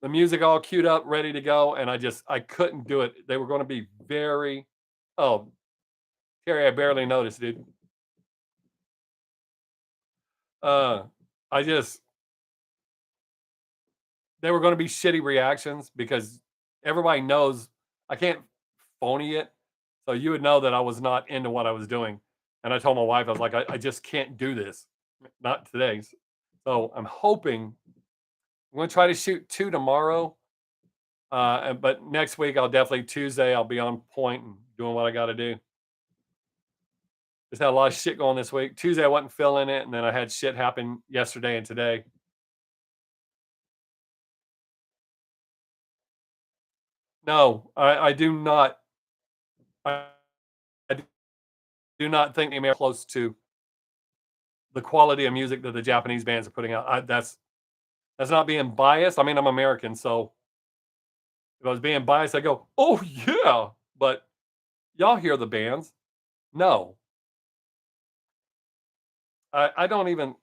[SPEAKER 1] the music all queued up, ready to go, and I couldn't do it. They were going to be very oh, Terry, I barely noticed, dude. Uh I just they were going to be shitty reactions because everybody knows I can't phony it. So you would know that I was not into what I was doing. And I told my wife, I was like, I just can't do this. Not today. So I'm hoping I'm going to try to shoot two tomorrow. But next week, I'll definitely Tuesday, I'll be on point and doing what I got to do. Just had a lot of shit going this week. Tuesday, I wasn't feeling it. And then I had shit happen yesterday and today. No, I do not. I, I do not think America close to the quality of music that the Japanese bands are putting out. That's not being biased. I mean, I'm American, so if I was being biased, I go, "Oh yeah," but y'all hear the bands? No, I don't even.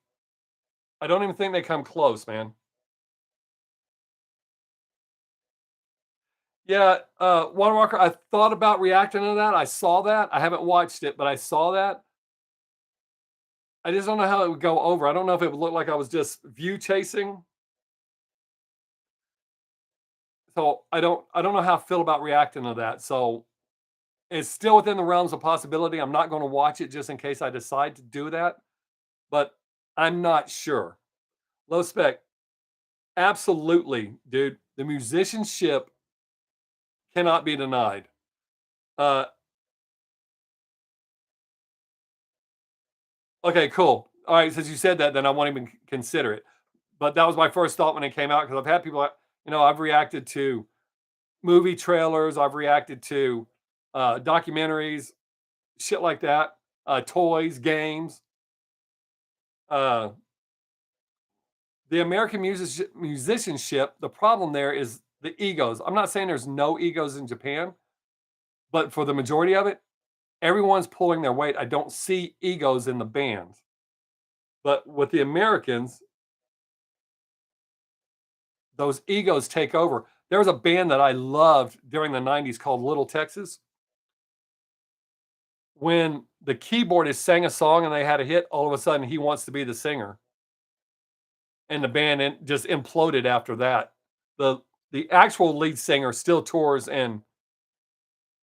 [SPEAKER 1] I don't even think they come close, man. Yeah, Water Walker. I thought about reacting to that. I saw that. I haven't watched it, but I saw that. I just don't know how it would go over. I don't know if it would look like I was just view chasing. So I don't know how I feel about reacting to that. So it's still within the realms of possibility. I'm not going to watch it just in case I decide to do that, but I'm not sure. Low spec, absolutely, dude. The musicianship cannot be denied. Uh, okay, cool. All right, since you said that, then I won't even consider it. But that was my first thought when it came out because I've had people, I've reacted to movie trailers, I've reacted to documentaries, shit like that, toys, games. Uh, the American musicianship, the problem there is the egos. I'm not saying there's no egos in Japan, but for the majority of it, everyone's pulling their weight. I don't see egos in the bands. But with the Americans, those egos take over. There was a band that I loved during the 90s called Little Texas. When the keyboardist sang a song and they had a hit, all of a sudden he wants to be the singer. And the band just imploded after that. The the actual lead singer still tours and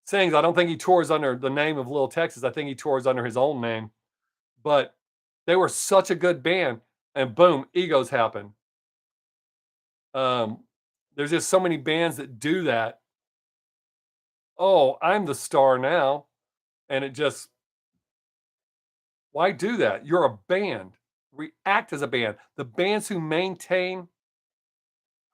[SPEAKER 1] sings. I don't think he tours under the name of Little Texas. I think he tours under his own name. But they were such a good band, and boom, egos happen. Um, there's just so many bands that do that. Oh, I'm the star now, and it just why do that? You're a band. React as a band. The bands who maintain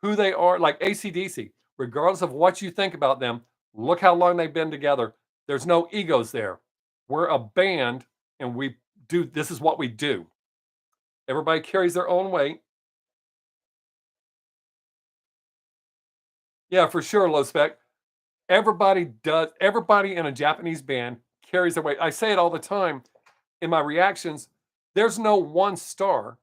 [SPEAKER 1] who they are, like AC/DC, regardless of what you think about them, look how long they've been together. There's no egos there. We're a band, and we do this is what we do. Everybody carries their own weight. Yeah, for sure, low spec. Everybody in a Japanese band carries their weight. I say it all the time in my reactions. There's no one star.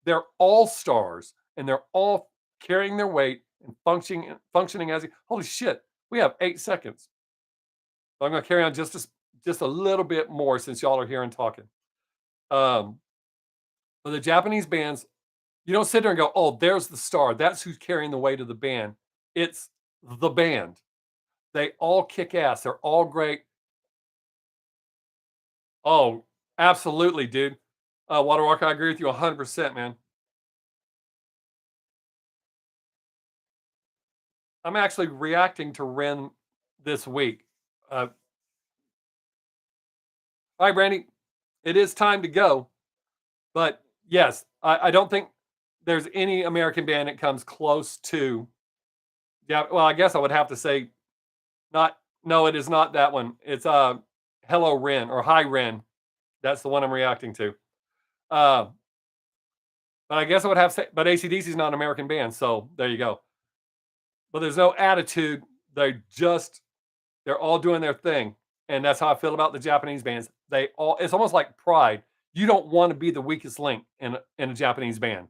[SPEAKER 1] They're all stars, and they're all carrying their weight and functioning as holy shit. We have 8 seconds. So I'm gonna carry on just a little bit more since y'all are here and talking. Um, for the Japanese bands, you don't sit there and go, "Oh, there's the star. That's who's carrying the weight of the band." It's the band. They all kick ass. They're all great. Oh, absolutely, dude. Water Walker, I agree with you 100%, man. I'm actually reacting to Ren this week. All right, Brandy, it is time to go. But yes, I don't think there's any American band that comes close to, yeah, well, I guess I would have to say not, no, it is not that one. It's Hello Ren or Hi Ren. That's the one I'm reacting to. Uh, but I guess I would have to say, but AC/DC is not an American band, so there you go. But there's no attitude. They're all doing their thing, and that's how I feel about the Japanese bands. They all, it's almost like pride. You don't want to be the weakest link in a Japanese band.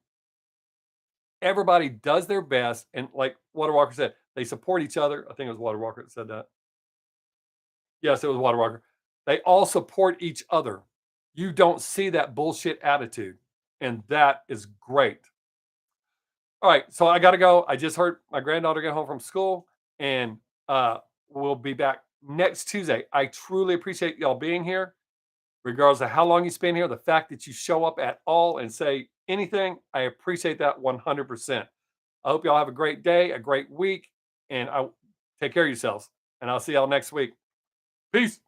[SPEAKER 1] Everybody does their best, and like Water Walker said, they support each other. I think it was Water Walker that said that. Yes, it was Water Walker. They all support each other. You don't see that bullshit attitude, and that is great. All right, so I gotta go. I just heard my granddaughter get home from school, and we'll be back next Tuesday. I truly appreciate y'all being here, regardless of how long you spend here. The fact that you show up at all and say anything, I appreciate that 100%. I hope y'all have a great day, a great week, and I take care of yourselves. And I'll see y'all next week. Peace.